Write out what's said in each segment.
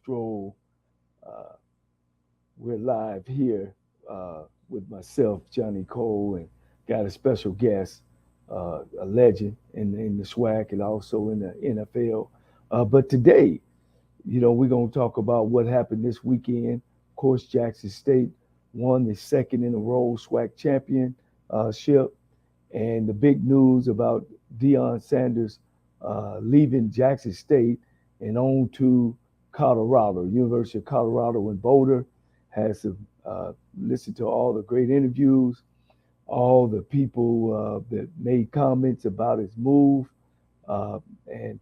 Stroll. Uh, we're live here with myself, Johnnie Cole, and got a special guest, a legend in the SWAC and also in the NFL. But today, we're going to talk about what happened this weekend. Of course, Jackson State won the second in a row SWAC championship, and the big news about Deion Sanders leaving Jackson State and on to Colorado, University of Colorado in Boulder. Has listened to all the great interviews, all the people that made comments about his move, and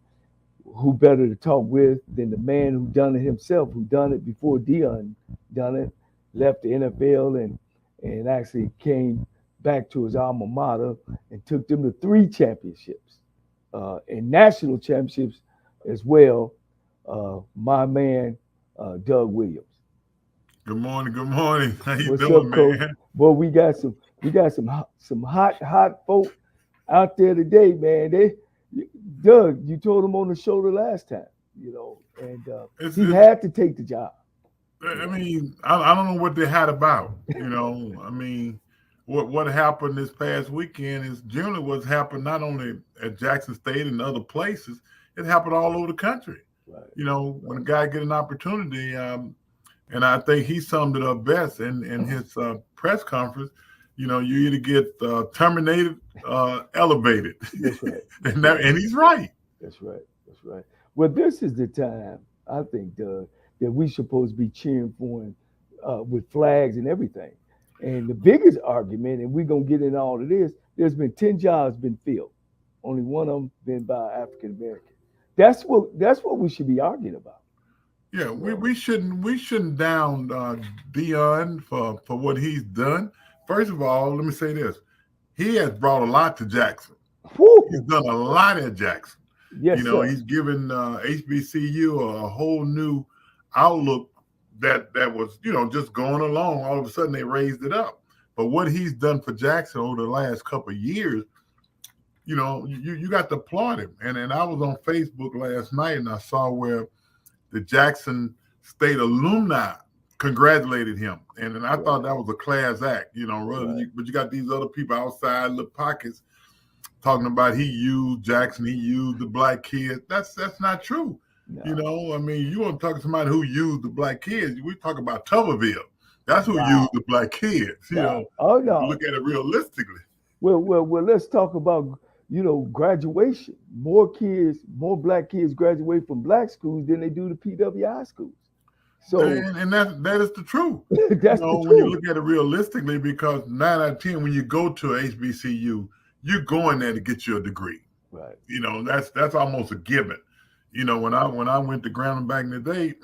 who better to talk with than the man who done it himself, who done it before Dion done it, left the NFL and actually came back to his alma mater and took them to 3 championships and national championships as well. My man, Doug Williams. Good morning. Good morning. How you What's doing, up, Coach? man? Well, we got some hot folk out there today, man. Doug, you told him on the show the last time, and he had to take the job. I mean, I don't know what they had about. I mean, what happened this past weekend is generally what's happened not only at Jackson State and other places. It happened all over the country. Right. When a guy get an opportunity, and I think he summed it up best in his press conference. You either get terminated, elevated. That's right. and he's right. That's right. That's right. Well, this is the time, I think, Doug, that we supposed to be cheering for him with flags and everything. And the biggest argument, and we're going to get into all of this, there's been 10 jobs been filled. Only one of them been by African American. That's what we should be arguing about. Yeah, we shouldn't down Dion for what he's done. First of all, let me say this: he has brought a lot to Jackson. Woo! He's done a lot at Jackson. Yes, sir. He's given HBCU a whole new outlook that was just going along. All of a sudden, they raised it up. But what he's done for Jackson over the last couple of years, you got to applaud him. And I was on Facebook last night and I saw where the Jackson State alumni congratulated him. And I thought that was a class act, but you got these other people outside little pockets talking about he used Jackson, he used the black kids. That's not true. No. I mean, you want to talk to somebody who used the black kids, we talk about Tuberville. That's who used the black kids, Oh, no. Look at it realistically. Well, let's talk about graduation. More black kids graduate from black schools than they do the PWI schools. So, and that is the truth. That's the truth. When you look at it realistically, because 9 out of 10, when you go to a HBCU, you're going there to get your degree. Right. That's almost a given. When I went to Grambling back in the day,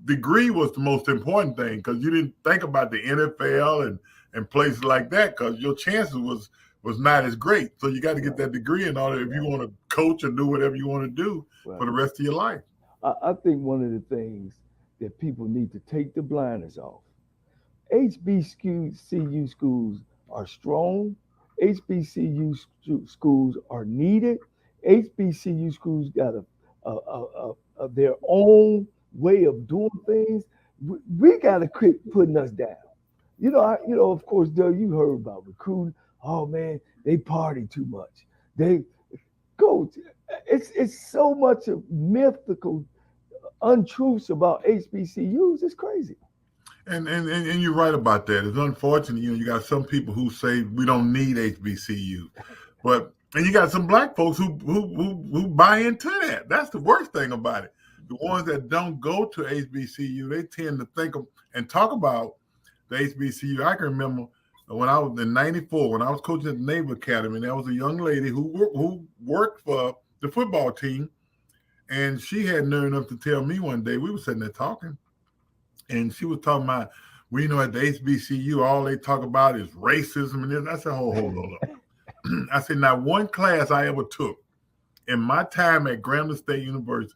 degree was the most important thing because you didn't think about the NFL and places like that because your chances was not as great. So you got to get that degree in order if you want to coach or do whatever you want to do for the rest of your life. I think one of the things that people need to take the blinders off. HBCU schools are strong. HBCU schools are needed. HBCU schools got their own way of doing things. We got to quit putting us down. Of course, Doug, you heard about recruiting. Oh man, they party too much. They go. It's so much of mythical untruths about HBCUs. It's crazy. And you're right about that. It's unfortunate. You got some people who say we don't need HBCU, and you got some black folks who buy into that. That's the worst thing about it. The ones that don't go to HBCU, they tend to think of and talk about the HBCU. I can remember when I was in '94, when I was coaching at the Naval Academy, there was a young lady who worked for the football team, and she had nerve enough to tell me one day, we were sitting there talking, and she was talking about, at the HBCU, all they talk about is racism. And I said, hold up. I said, not one class I ever took in my time at Grambling State University,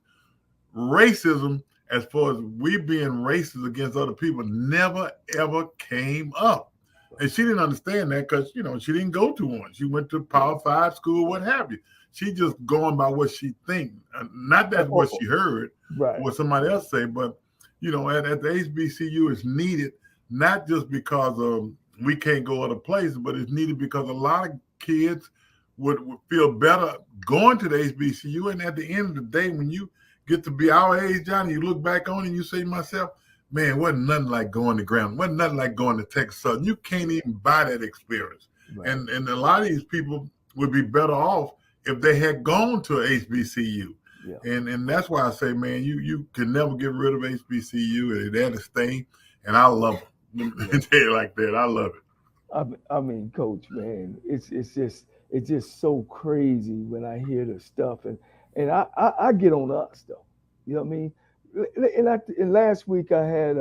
racism, as far as we being racist against other people, never, ever came up. And she didn't understand that because, she didn't go to one. She went to Power 5 school, what have you. She just going by what she think. Not that what she heard or Right. what somebody else say, but at the HBCU it's needed not just because we can't go other places, but it's needed because a lot of kids would feel better going to the HBCU. And at the end of the day, when you get to be our age, Johnny, you look back on it and you say to myself, man, wasn't nothing like going to Grambling. Wasn't nothing like going to Texas Southern. You can't even buy that experience. Right. And a lot of these people would be better off if they had gone to HBCU. Yeah. And that's why I say, man, you can never get rid of HBCU. They're there to stay. And I love it. Let me tell you like that. I love it. I mean, Coach, man, it's just so crazy when I hear the stuff, and I get on us though. You know what I mean? And last week I had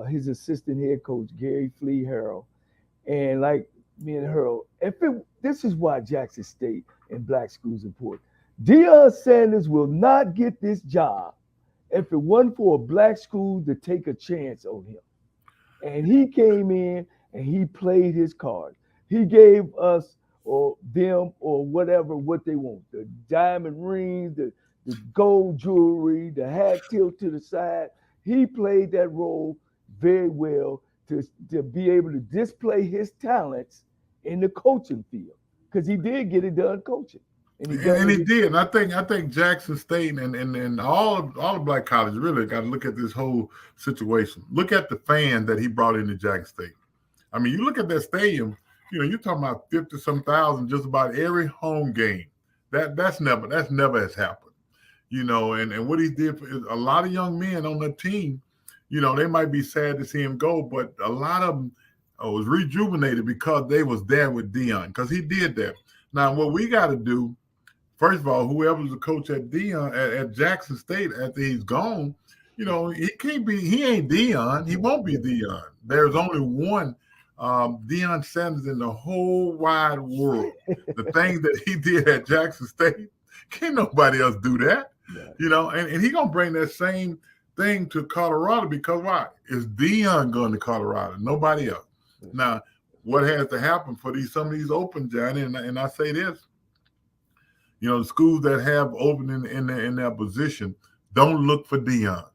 his assistant head coach Gary Flea Harrell, and like me and Harold, this is why Jackson State and black schools important. Deion Sanders will not get this job if it wasn't for a black school to take a chance on him. And he came in and he played his card. He gave us or them or whatever what they want. The diamond rings, the gold jewelry, the hat tilt to the side. He played that role very well to be able to display his talents in the coaching field. Because he did get it done coaching. And he did. And I think Jackson State and all the black colleges really got to look at this whole situation. Look at the fans that he brought into Jackson State. I mean, you look at that stadium, you're talking about 50-some thousand just about every home game. That's never has happened. And what he did for a lot of young men on the team, they might be sad to see him go, but a lot of them was rejuvenated because they was there with Deion, because he did that. Now, what we got to do, first of all, whoever's the coach at Jackson State after he's gone, he ain't Deion. He won't be Deion. There's only one Deion Sanders in the whole wide world. The things that he did at Jackson State, can't nobody else do that. Yeah. And he gonna bring that same thing to Colorado because why? It's Deion going to Colorado, nobody else. Yeah. Now, what has to happen for some of these open, Johnny, and I say this, the schools that have open in their position, don't look for Deion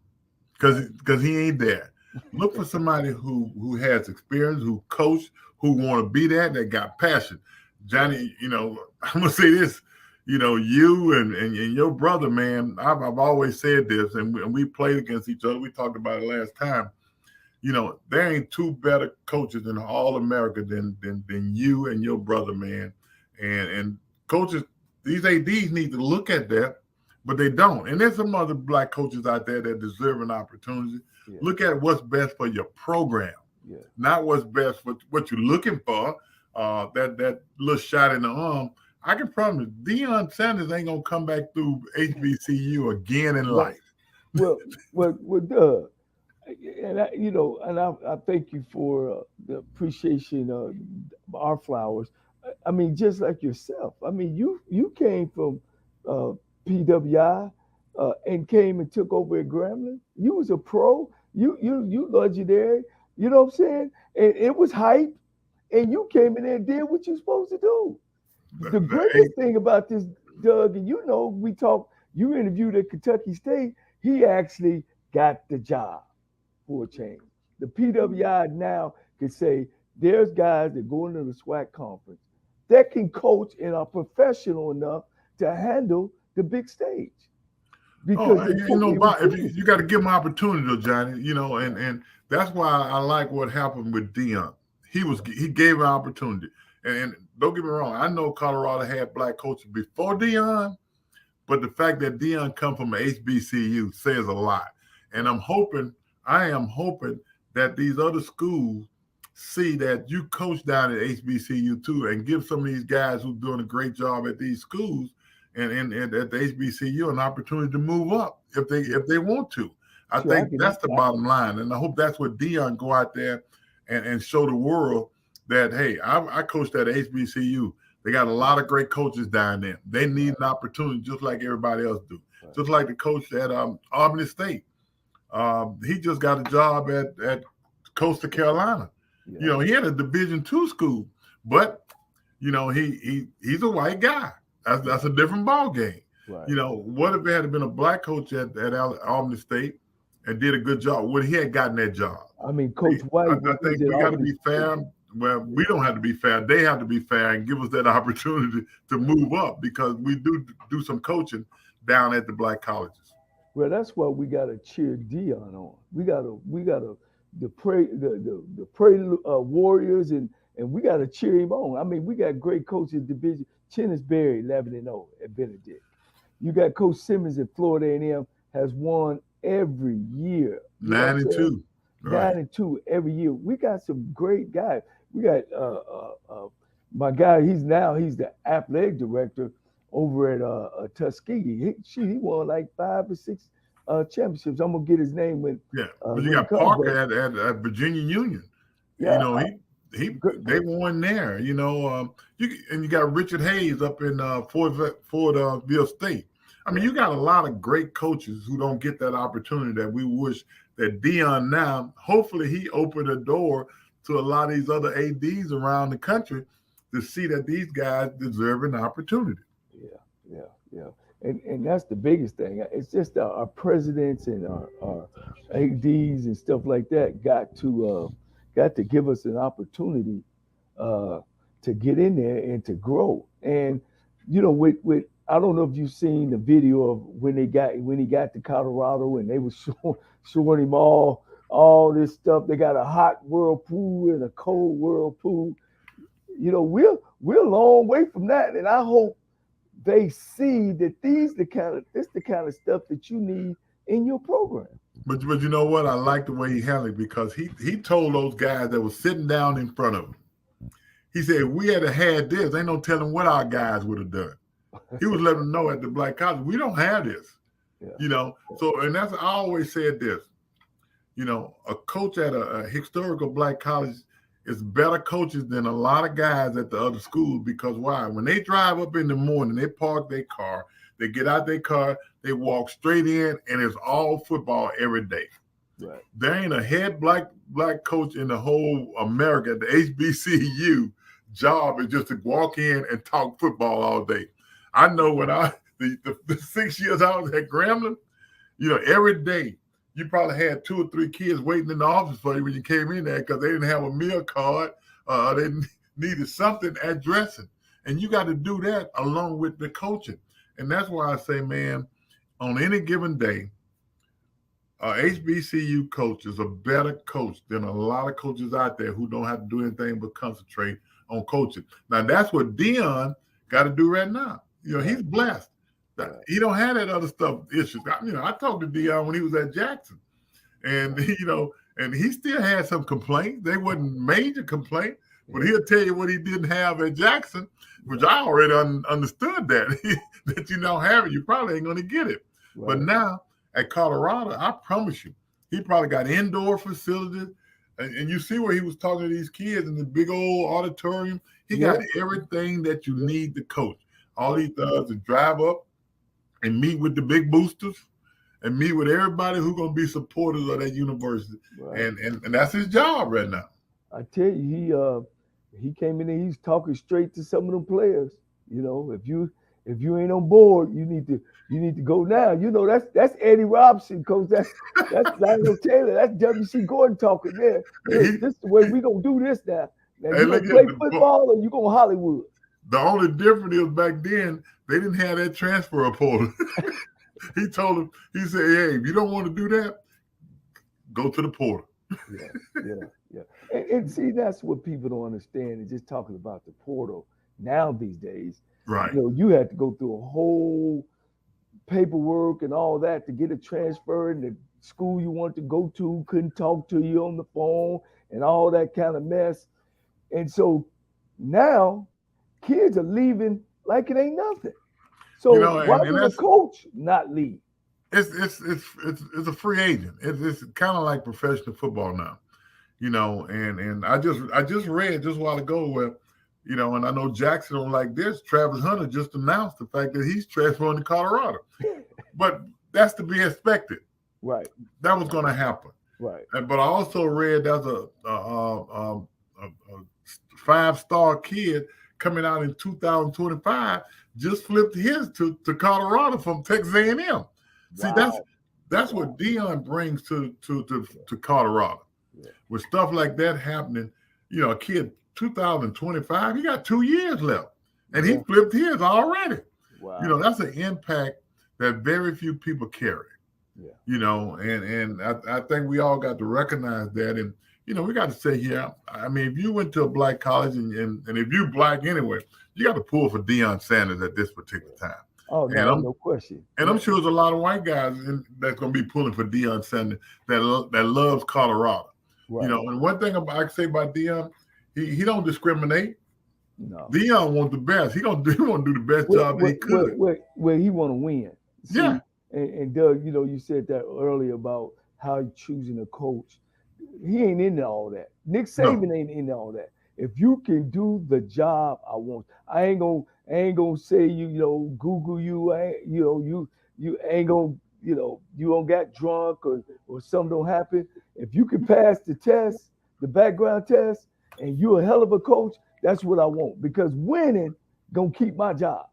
because he ain't there. Look for somebody who has experience, who coached, who want to be there, that got passion. Johnny, I'm gonna say this, you and your brother, man. I've always said this, and we played against each other. We talked about it last time. There ain't two better coaches in all America than you and your brother, man. And coaches, these ADs need to look at that, but they don't. And there's some other black coaches out there that deserve an opportunity. Yeah. Look at what's best for your program, not what's best for what you're looking for. That little shot in the arm. I can promise Deion Sanders ain't gonna come back through HBCU again in life. Well, Doug, and I thank you for the appreciation of our flowers. I mean, just like yourself. I mean, you came from PWI and came and took over at Grambling. You was a pro. You legendary. You know what I'm saying? And it was hype. And you came in there and did what you're supposed to do. The greatest thing about this, Doug, and you interviewed at Kentucky State, he actually got the job for a change. The PWI now can say there's guys that go into the SWAC conference that can coach and are professional enough to handle the big stage. Because you got to give them opportunity, though, Johnny. And that's why I like what happened with Deion. He gave an opportunity. And don't get me wrong, I know Colorado had black coaches before Deion, but the fact that Deion come from an HBCU says a lot. And I am hoping that these other schools see that you coach down at HBCU too, and give some of these guys who's doing a great job at these schools and at the HBCU an opportunity to move up if they want to. I think that's the bottom line. And I hope that's what Deion go out there and show the world that, hey, I coached at HBCU. They got a lot of great coaches down there. They need an opportunity just like everybody else do. Right. Just like the coach at Albany State. He just got a job at Coastal Carolina. Yeah. He had a Division II school, but he's a white guy. That's a different ball game. Right. You know, what if there had been a black coach at Albany State and did a good job? Would he had gotten that job? I mean, Coach White, I when he was think at we got to Albany be fair. State. Well, we don't have to be fair. They have to be fair and give us that opportunity to move up because we do some coaching down at the black colleges. Well, that's why we got to cheer Dion on. We got to the pray Warriors and we got to cheer him on. I mean, we got great coaches division. Chennis Berry 11-0 at Benedict. You got Coach Simmons at Florida A&M has won every year. You know what I'm saying? 9-2. Right. 9-2 every year. We got some great guys. We got my guy. He's the athletic director over at Tuskegee. He won like 5 or 6 championships. I'm gonna get his name when. Yeah, but when you he got comes, Parker but at Virginia Union. yeah, You know, good. they won there. You know, you got Richard Hayes up in Fordville State. I mean, you got a lot of great coaches who don't get that opportunity that we wish that Dion now. Hopefully, he opened a door to a lot of these other ads around the country to see that these guys deserve an opportunity. Yeah. And that's the biggest thing. It's just our presidents and our ads and stuff like that got to give us an opportunity to get in there and to grow. And you know, with I don't know if you've seen the video of when he got to Colorado and they were showing him all this stuff. They got a hot whirlpool and a cold whirlpool. You know, we're a long way from that, and I hope they see that this the kind of stuff that you need in your program. But you know what? I like the way he handled it because he told those guys that were sitting down in front of him. He said, if we had had this, ain't no telling what our guys would have done. He was letting them know at the black college, we don't have this. Yeah. You know, so and that's I always said this. You know, a coach at a historical black college is better coaches than a lot of guys at the other schools because why? When they drive up in the morning, they park their car, they get out their car, they walk straight in, and it's all football every day. Right. There ain't a head black coach in the whole America. The HBCU job is just to walk in and talk football all day. I know when the 6 years I was at Grambling, you know, every day you probably had 2 or 3 kids waiting in the office for you when you came in there because they didn't have a meal card. They needed something at dressing. And you got to do that along with the coaching. And that's why I say, man, on any given day, HBCU coach is a better coach than a lot of coaches out there who don't have to do anything but concentrate on coaching. Now, that's what Dion got to do right now. You know, he's blessed. He don't have that other stuff issues. I talked to Dion when he was at Jackson, and and he still had some complaints. They wasn't major complaints, but he'll tell you what he didn't have at Jackson, which I already understood that that you don't have it. You probably ain't going to get it. Right. But now at Colorado, I promise you, he probably got indoor facilities, and you see where he was talking to these kids in the big old auditorium. He got everything that you need to coach. All he does is drive up and meet with the big boosters and meet with everybody who's going to be supporters of that university. Right. And that's his job right now. I tell you, he came in and he's talking straight to some of them players. You know, if you ain't on board, you need to go now. You know, that's Eddie Robinson, coach. That's Lionel Taylor. That's W.C. Gordon talking there. This is the way we gonna do this now. Now you gonna play football or you go Hollywood. The only difference is back then they didn't have that transfer portal. He told him, he said, hey, if you don't want to do that, go to the portal. Yeah. And see, that's what people don't understand is just talking about the portal now these days. Right. You know, you had to go through a whole paperwork and all that to get a transfer, and the school you want to go to couldn't talk to you on the phone and all that kind of mess. And so now kids are leaving like it ain't nothing. So why would a coach not leave? It's a free agent. It's kind of like professional football now, you know. And I just read just a while ago where, you know, and I know Jackson don't like this. Travis Hunter just announced the fact that he's transferring to Colorado, but that's to be expected. Right. That was going to happen. Right. But I also read there's a 5-star kid coming out in 2025 just flipped his to Colorado from Texas A&M. See, Wow. that's Wow. what Deion brings to Colorado. Yeah. With stuff like that happening, a kid 2025, he got 2 years left, and he Yeah. flipped his already. Wow. That's an impact that very few people carry. Yeah. And I think we all got to recognize that. And, we got to say here, I mean, if you went to a black college and if you black anyway, you got to pull for Deion Sanders at this particular time. Oh, no, no question. And I'm sure there's a lot of white guys that's going to be pulling for Deion Sanders that loves Colorado. Right. And one thing I can say about Deion, he don't discriminate. No. Deion wants the best. He want to do the best job that he could. Where he want to win. See, yeah. And Doug, you said that earlier about how he choosing a coach. He ain't into all that. Nick Saban ain't into all that. If you can do the job I want, I ain't gonna say Google you. You ain't gonna you don't get drunk or something don't happen. If you can pass the test, the background test, and you're a hell of a coach, that's what I want, because winning gonna keep my job.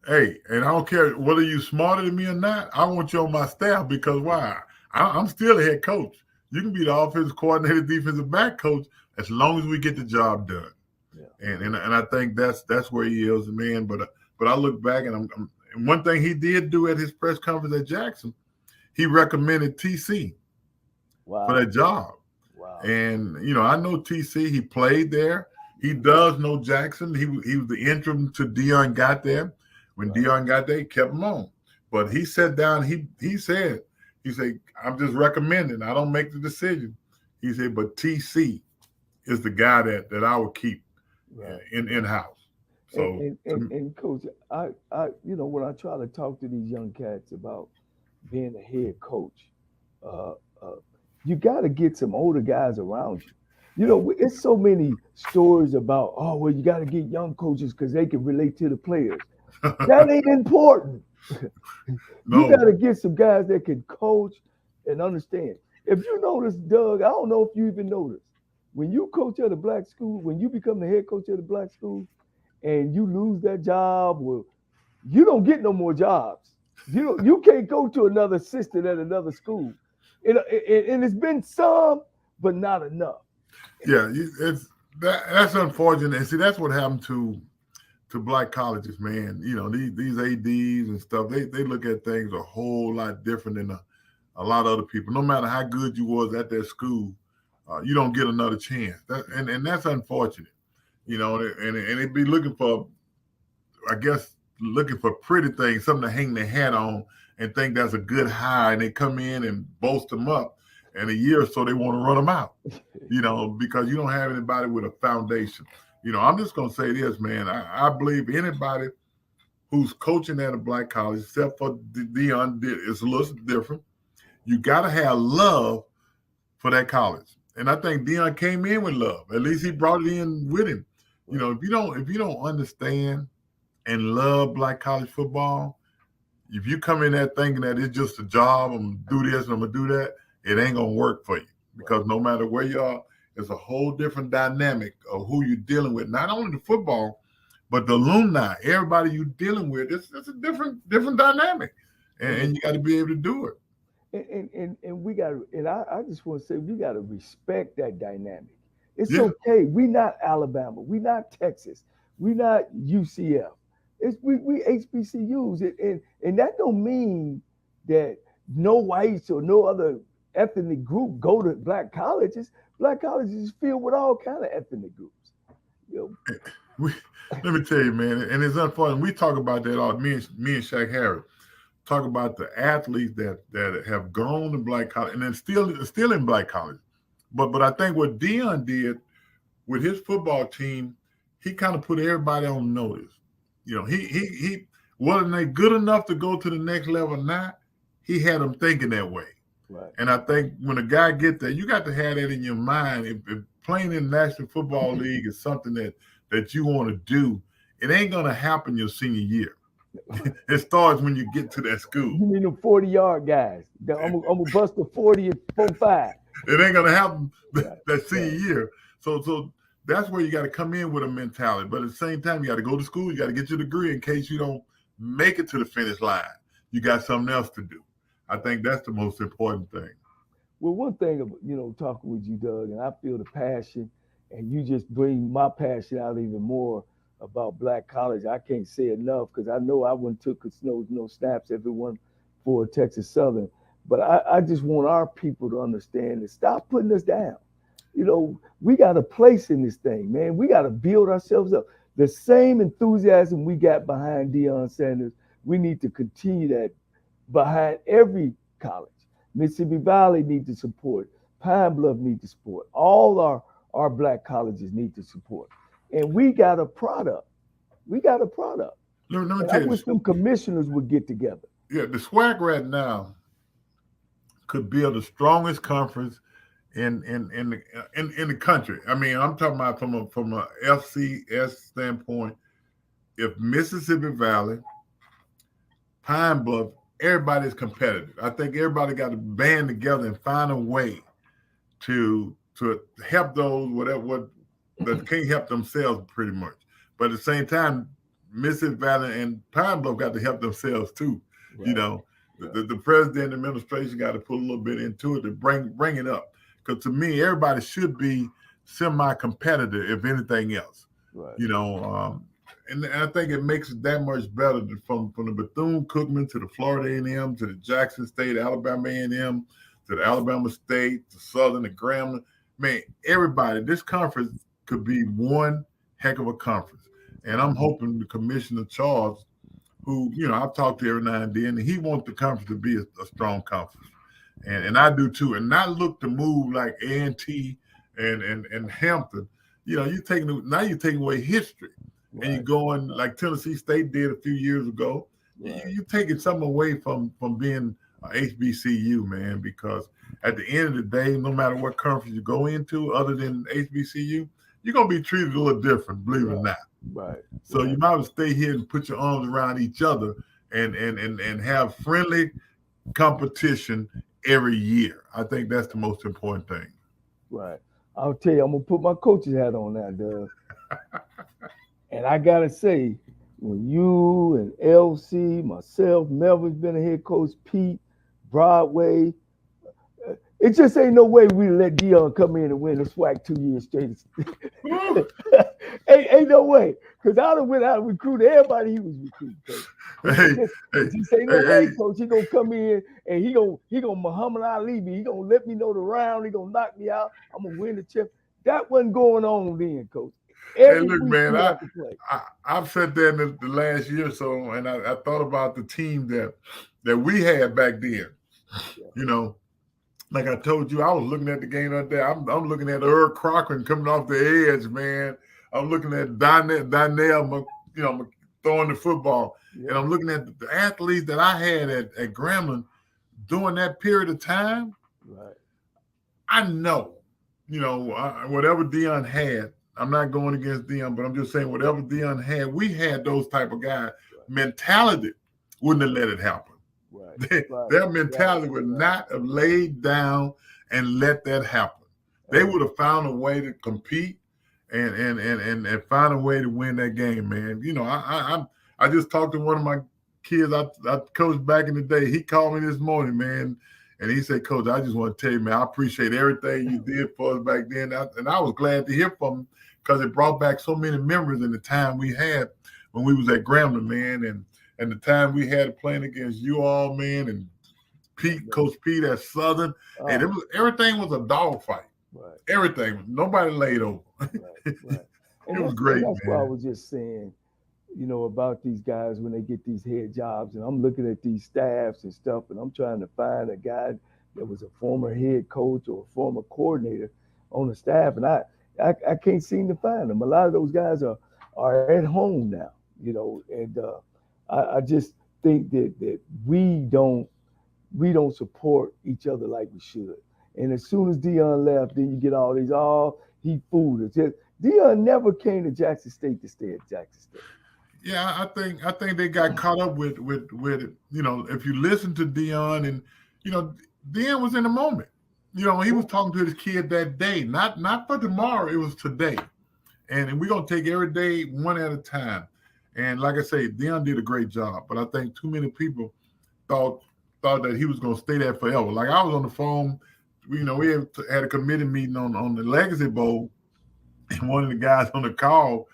Hey, and I don't care whether you smarter than me or not. I want you on my staff because why? I'm still a head coach. You can be the offensive coordinator, defensive back coach, as long as we get the job done. Yeah. And I think that's where he is, man. But I look back and and one thing he did do at his press conference at Jackson, he recommended TC for that job. Wow. And I know TC. He played there. He does know Jackson. He was the interim to Deion got there. When Deion got there, he kept him on. But he sat down. He said, I'm just recommending. I don't make the decision. He said, but TC is the guy that I would keep in house. So and Coach, I when I try to talk to these young cats about being a head coach, you got to get some older guys around you. It's so many stories about, you got to get young coaches because they can relate to the players. That ain't important. No. You got to get some guys that can coach and understand. If you notice, Doug, I don't know if you even noticed, when you coach at a black school, when you become the head coach at a black school and you lose that job, well, you don't get no more jobs. You can't go to another assistant at another school. And it's been some, but not enough. Yeah, that's unfortunate. And see, that's what happened to black colleges, man. These ADs and stuff, they look at things a whole lot different than a lot of other people. No matter how good you was at that school, you don't get another chance. And that's unfortunate. And they'd be looking for, I guess, looking for pretty things, something to hang their hat on and think that's a good hire. And they come in and boast them up. And a year or so, they want to run them out, because you don't have anybody with a foundation. I'm just going to say this, man. I believe anybody who's coaching at a black college, except for Deion, it's a little different. You got to have love for that college. And I think Deion came in with love. At least he brought it in with him. If you don't understand and love black college football, if you come in there thinking that it's just a job, I'm going to do this and I'm going to do that, it ain't going to work for you. Because no matter where you are, it's a whole different dynamic of who you're dealing with. Not only the football, but the alumni, everybody you're dealing with. It's a different dynamic. And you got to be able to do it. And we got to, and I just want to say, we got to respect that dynamic. It's okay. We not Alabama. We not Texas. We not UCF. We HBCUs. And that don't mean that no whites or no other ethnic group go to black colleges. Black colleges is filled with all kind of ethnic groups. Let me tell you, man, and it's unfortunate. We talk about that all. Me and Shaq Harris talk about the athletes that have gone to black college and then still in black college. But I think what Deion did with his football team, he kind of put everybody on notice. He wasn't they good enough to go to the next level or not. He had them thinking that way. Right. And I think when a guy gets there, you got to have that in your mind. If playing in the National Football League is something that you want to do, it ain't going to happen your senior year. It starts when you get to that school. You mean the 40-yard guys? I'm gonna bust the 40 and 4-5. It ain't going to happen that senior year. So that's where you got to come in with a mentality. But at the same time, you got to go to school. You got to get your degree in case you don't make it to the finish line. You got something else to do. I think that's the most important thing. Well, one thing, talking with you, Doug, and I feel the passion, and you just bring my passion out even more about Black College. I can't say enough because I know I wouldn't took no snaps everyone for Texas Southern, but I just want our people to understand and stop putting us down. We got a place in this thing, man. We got to build ourselves up. The same enthusiasm we got behind Deion Sanders, we need to continue that behind every college. Mississippi Valley need to support. Pine Bluff need to support. All our Black colleges need to support. And we got a product. We got a product. Let me And I tell you, wish them commissioners would get together. yeah, the SWAC right now could build the strongest conference in the country. I mean, I'm talking about from a FCS standpoint. If Mississippi Valley, Pine Bluff, everybody's competitive. I think everybody got to band together and find a way to help those what that can't help themselves pretty much. But at the same time, Mississippi Valley and Pine Bluff got to help themselves too. Right. The president and administration got to put a little bit into it to bring it up. Because to me, everybody should be semi-competitive, if anything else. Right. And I think it makes it that much better from the Bethune-Cookman to the Florida A&M to the Jackson State, Alabama A&M to the Alabama State, to Southern, to Grambling. Man, everybody, this conference could be one heck of a conference. And I'm hoping the Commissioner Charles, who, I've talked to every now and then, and he wants the conference to be a strong conference. And I do too. And not look to move like A&T and Hampton. You're taking away history. Right. And you're going like Tennessee State did a few years ago. Right. You're taking something away from being HBCU, man, because at the end of the day, no matter what conference you go into other than HBCU, you're going to be treated a little different, believe it or not. Right. So you might as well stay here and put your arms around each other and have friendly competition every year. I think that's the most important thing. Right. I'll tell you, I'm going to put my coach's hat on now, Doug. And I got to say, when you and LC, myself, Melvin's been a head coach, Pete, Broadway, it just ain't no way we let Deion come in and win the SWAC 2 years straight. ain't no way. Because I'd have went out and recruited everybody he was recruiting. Just ain't no way, coach. He gonna come in and he gonna Muhammad Ali me. He gonna let me know the round. He gonna knock me out. I'm gonna win the chip. That wasn't going on then, coach. Hey, look, man, I've said that in the last year or so, and I thought about the team that we had back then. Yeah. Like I told you, I was looking at the game out there. I'm looking at Earl Cochran coming off the edge, man. I'm looking at Donnell, throwing the football. Yeah. And I'm looking at the athletes that I had at Grambling during that period of time. Right. I know, whatever Deion had, I'm not going against Deion, but I'm just saying whatever Deion had, we had those type of guys. Right. Mentality wouldn't have let it happen. Right. Their mentality would not have laid down and let that happen. They would have found a way to compete and find a way to win that game, man. I just talked to one of my kids I coached back in the day. He called me this morning, man, and he said, Coach, I just want to tell you, man, I appreciate everything you did for us back then. And I was glad to hear from him because it brought back so many memories in the time we had when we was at Grambling, man, and the time we had playing against you all, man, and Pete, Coach Pete at Southern. And everything was a dogfight. Right. Everything. Nobody laid over. Right. It was great, man. That's why I was just saying, about these guys when they get these head jobs. And I'm looking at these staffs and stuff, and I'm trying to find a guy that was a former head coach or a former coordinator on the staff. And I can't seem to find them. A lot of those guys are at home now, and I just think that we don't support each other like we should. And as soon as Deion left, then you get all these, he fooled us. Deion never came to Jackson State to stay at Jackson State. Yeah, I think they got caught up with if you listen to Deion and Deion was in the moment. He was talking to his kid that day, not for tomorrow, it was today. and we're gonna take every day one at a time. And like I say, Dion did a great job, but I think too many people thought thought that he was gonna stay there forever. Like I was on the phone, we had a committee meeting on the Legacy Bowl, and one of the guys on the call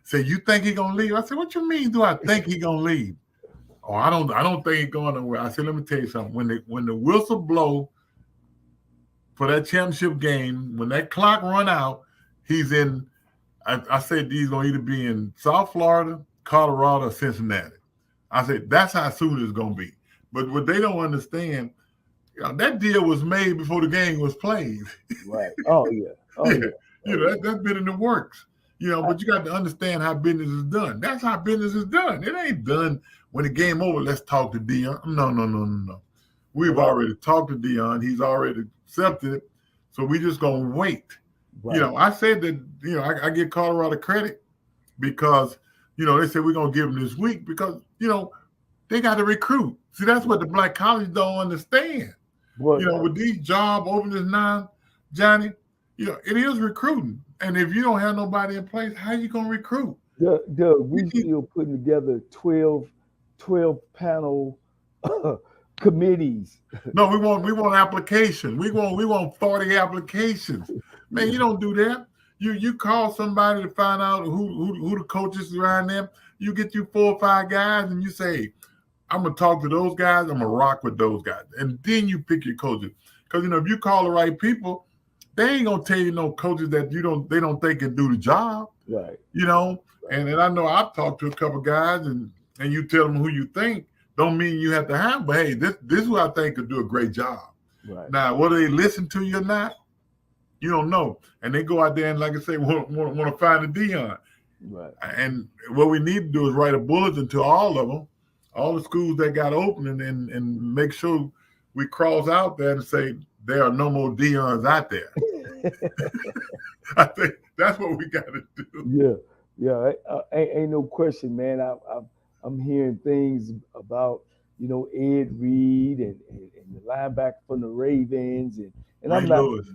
said, "You think he gonna leave?" I said, "What you mean? Do I think he gonna leave?" Oh, I don't think he's going nowhere. I said, "Let me tell you something. When the whistle blow for that championship game, when that clock run out, he's in. I said he's gonna either be in South Florida, Colorado, or Cincinnati. I said that's how soon it's gonna be. But what they don't understand, that deal was made before the game was played. Right. Oh yeah. Oh Yeah, yeah. Oh yeah. that's been in the works. I, But you got to understand how business is done. That's how business is done. It ain't done when the game over. Let's talk to Dion. No, no, no, no, no. We've right. already talked to Dion. He's already accepted it. So we just gonna wait. Right. I said that. I give Colorado credit because they said we're gonna give them this week because they got to recruit. See, that's what the black college don't understand. But With these job openings now, Johnny, it is recruiting. And if you don't have nobody in place, how you gonna recruit? Doug, we still putting together 12 panel committees. No, we want application. We want 40 applications. Man, you don't do that. You call somebody to find out who the coaches around them. You get you 4 or 5 guys and you say, I'm gonna talk to those guys, I'm gonna rock with those guys. And then you pick your coaches. Because if you call the right people, they ain't gonna tell you no coaches that they don't think can do the job. Right. And I know I've talked to a couple guys and you tell them who you think, don't mean you have to have, but hey, this is who I think could do a great job. Right. Now, whether they listen to you or not, you don't know. And they go out there and, like I say, want to find a Dion. Right. And what we need to do is write a bulletin to all of them, all the schools that got open, and make sure we cross out there and say there are no more Dions out there. I think that's what we got to do. Yeah. Ain't no question, man. I'm hearing things about Ed Reed and the linebacker from the Ravens and I'm not. Lewis.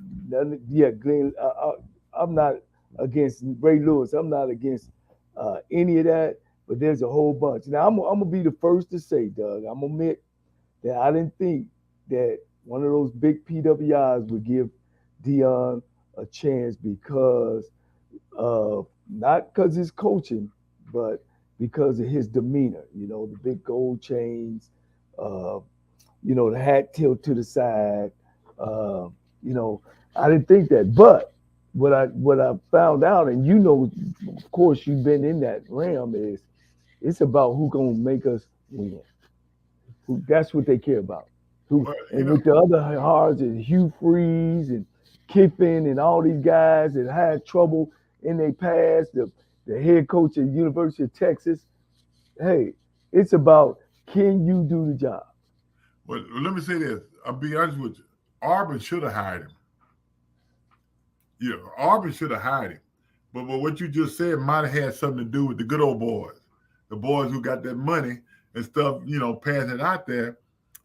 Yeah, Glenn. I'm not against Ray Lewis. I'm not against any of that. But there's a whole bunch. Now I'm gonna be the first to say, Doug. I'm gonna admit that I didn't think that one of those big PWIs would give Dion a chance because not because his coaching, but because of his demeanor. The big gold chains, the hat tilt to the side. I didn't think that. But what I found out, and of course, you've been in that realm, is it's about who gonna make us win. That's what they care about. With the other hards and Hugh Freeze and Kiffin and all these guys that had trouble in their past, the head coach at University of Texas. Hey, it's about, can you do the job? Well, let me say this. I'll be honest with you. Auburn should have hired him. Auburn should have hired him. But what you just said might have had something to do with the good old boys. The boys who got that money and stuff, passing it out there,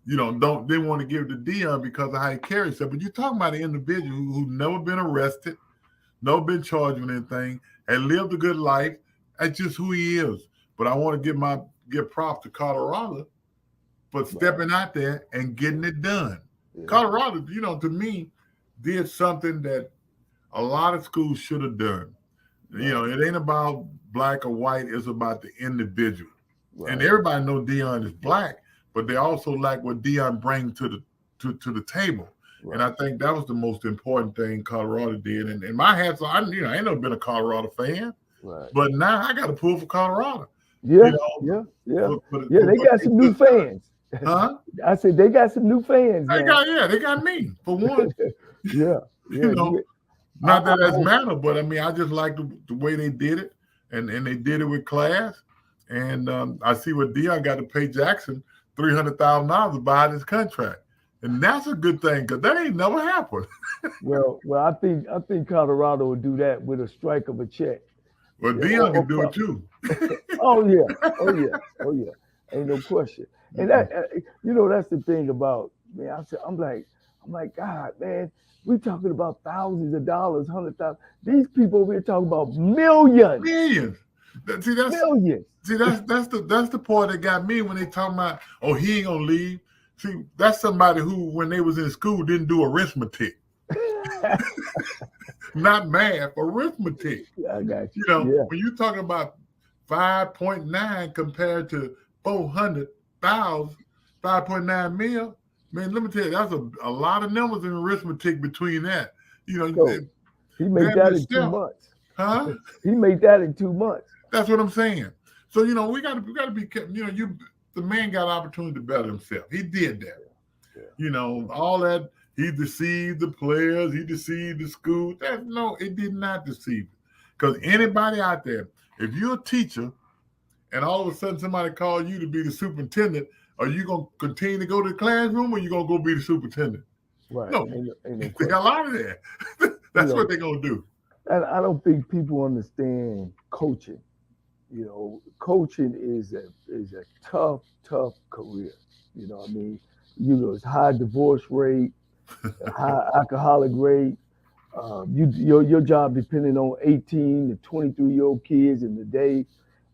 they want to give it to Dion because of how he carries himself. But you're talking about an individual who's never been arrested, never been charged with anything, and lived a good life. That's just who he is. But I want to give props to Colorado for stepping out there and getting it done. Yeah. Colorado, to me, did something that a lot of schools should have done. Right. It ain't about black or white. It's about the individual. Right. And everybody knows Dion is black, but they also like what Dion brings to the table. Right. And I think that was the most important thing Colorado did. And my hats on, I ain't never been a Colorado fan. Right. But now I got to pull for Colorado. Yeah. They got some new fans. Huh? I said they got some new fans. They got me for one. Yeah. Not that that's matter, but I just like the way they did it, and they did it with class. And I see what Dion got to pay Jackson $300,000 to buy his contract, and that's a good thing because that ain't never happened. well, I think Colorado will do that with a strike of a check. Well, Dion can do it too. Oh yeah, ain't no question. And that that's the thing about me. I'm like, I'm like, God, man, we talking about thousands of dollars, 100,000. These people over here talking about millions, Millions. See, millions. that's the part that got me when they talking about, oh, he ain't gonna leave. See, that's somebody who, when they was in school, didn't do arithmetic, not math, arithmetic. I got you. You know, Yeah. when you talking about 5.9 compared to 400,000, 5.9 mil, man, let me tell you, that's a lot of numbers in arithmetic between that. You know, So he made that that in two yourself, months. huh? He made that in 2 months. That's what I'm saying. So, you know, we gotta be careful. You know, the man got an opportunity to better himself. He did that. Yeah. You know, all that, he deceived the players, he deceived the school. No, it did not deceive. Because anybody out there, if you're a teacher and all of a sudden somebody calls you to be the superintendent, are you gonna continue to go to the classroom or you gonna go be the superintendent? Right. No, Ain't no they question. got a lot of that. That's You know, what they're gonna do. and I don't think people understand coaching. You know, coaching is a tough career. You know what I mean? You know, it's high divorce rate, high alcoholic rate. Your job depending on 18 to 23-year-old kids in the day.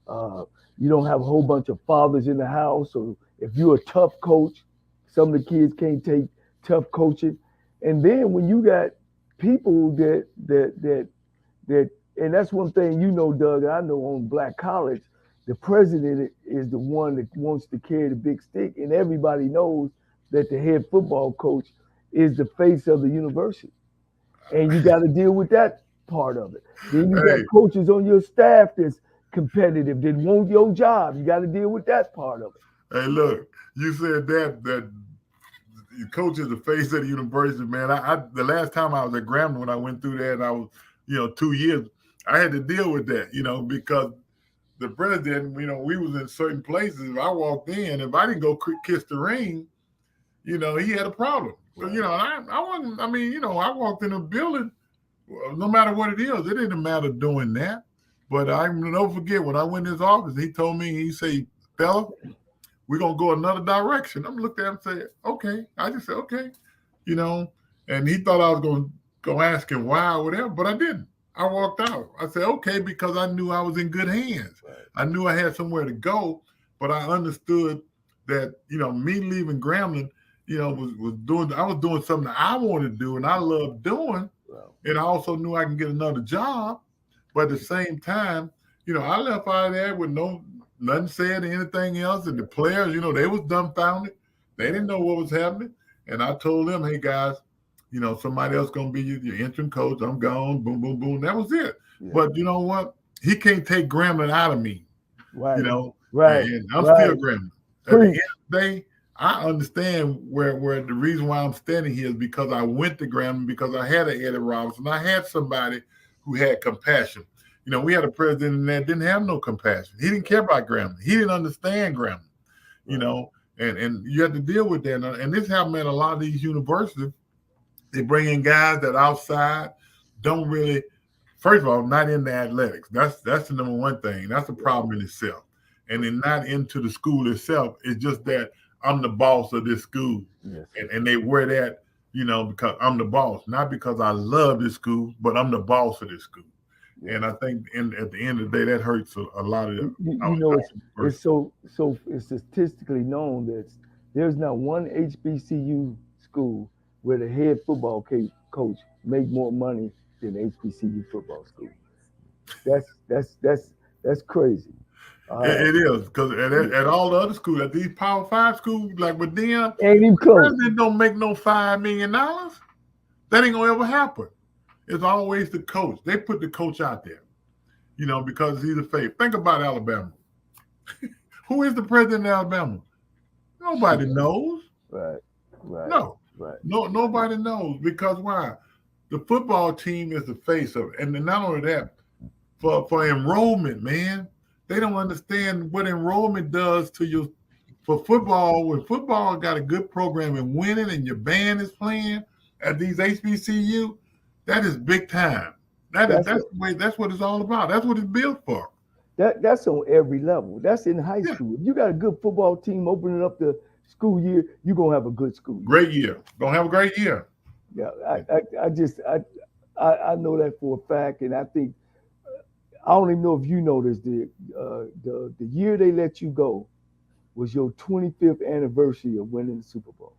Uh, you don't have a whole bunch of fathers in the house. So if you're a tough coach, some of the kids can't take tough coaching. And then when you got people that and that's one thing you know, Doug, I know on Black College, the president is the one that wants to carry the big stick, and everybody knows that the head football coach is the face of the university. And you got to deal with that part of it. Then you got Hey, coaches on your staff that's competitive, that want your job. You got to deal with that part of it. hey, look, you said that coach is the face of the university, man. The last time I was at Grambling, when I went through that, and I was, 2 years, I had to deal with that, because the president, we was in certain places. If I walked in, if I didn't go kiss the ring, he had a problem. Right. And I wasn't. I mean, I walked in a building, no matter what it is, it didn't matter doing that. But I never forget when I went in his office, he told me, he said, "Fella, we're gonna go another direction." I'm looking at him and say, "Okay." I just said, "Okay," And he thought I was gonna ask him why or whatever, but I didn't. I walked out. I said, "Okay," because I knew I was in good hands. Right. I knew I had somewhere to go, but I understood that me leaving Grambling, was doing. I was doing something that I wanted to do and I loved doing, wow. And I also knew I can get another job. But at the same time, I left out of there with nothing said or anything else. And the players, they was dumbfounded. They didn't know what was happening. And I told them, "Hey guys, somebody else gonna be your interim coach. I'm gone." Boom, boom, boom. That was it. Yeah. But you know what? He can't take Grambling out of me. Right. Right. And I'm still Grambling. At the end of the day, I understand where the reason why I'm standing here is because I went to Grambling, because I had an Eddie Robinson. I had somebody who had compassion. We had a president that didn't have no compassion. He didn't care about Grambling. He didn't understand Grambling. And you have to deal with that. And this happened at a lot of these universities. They bring in guys that outside don't really, first of all, not into athletics. That's the number one thing. That's a problem in itself. And then not into the school itself. It's just that I'm the boss of this school. Yes. And they wear that, because I'm the boss, not because I love this school, but I'm the boss of this school. Yeah. And I think at the end of the day, that hurts a lot of them. It's so it's statistically known that there's not one HBCU school where the head football coach make more money than HBCU football school. That's crazy. It is, because at all the other schools, at these Power 5 schools, like with them, ain't even close. The president don't make no $5 million. That ain't gonna ever happen. It's always the coach. They put the coach out there, because he's a face. Think about Alabama. Who is the president of Alabama? Nobody knows. Right. No. Nobody knows, because why? The football team is the face of it. And not only that, for enrollment, man, they don't understand what enrollment does to you. For football, when football got a good program and winning and your band is playing at these HBCU, that is big time. That's what it's all about. That's what it's built for. That's on every level. That's in high school. If you got a good football team opening up the school year, you're gonna have a good school year. Great year. Gonna have a great year. Yeah, I just I know that for a fact, and I think I don't even know if you noticed the year they let you go was your 25th anniversary of winning the Super Bowl.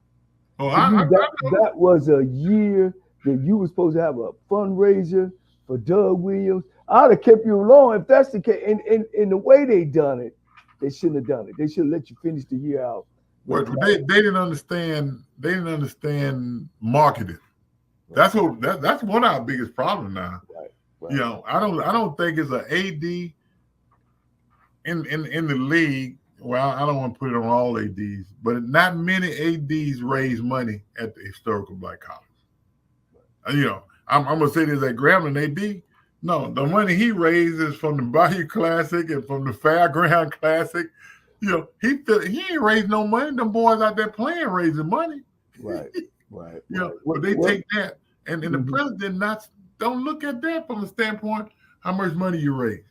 Oh, To me, I that was a year that you were supposed to have a fundraiser for Doug Williams. I'd have kept you along if that's the case. And the way they done it, they shouldn't have done it. They should have let you finish the year out with a Well, plaque. they didn't understand. They didn't understand marketing. Right, That's one of our biggest problems now. right, You right, know, I don't think it's an AD in the league. Well, I don't want to put it on all ADs, but not many ADs raise money at the historical black college. You know, I'm gonna say this at Grambling AD. No, the money he raises from the Bayou Classic and from the Fairground Classic. You know, he ain't raised no money. Them boys out there playing raising money. right, right, You know, right. but they What? take that, and the Mhm. president not don't look at that from the standpoint how much money you raise.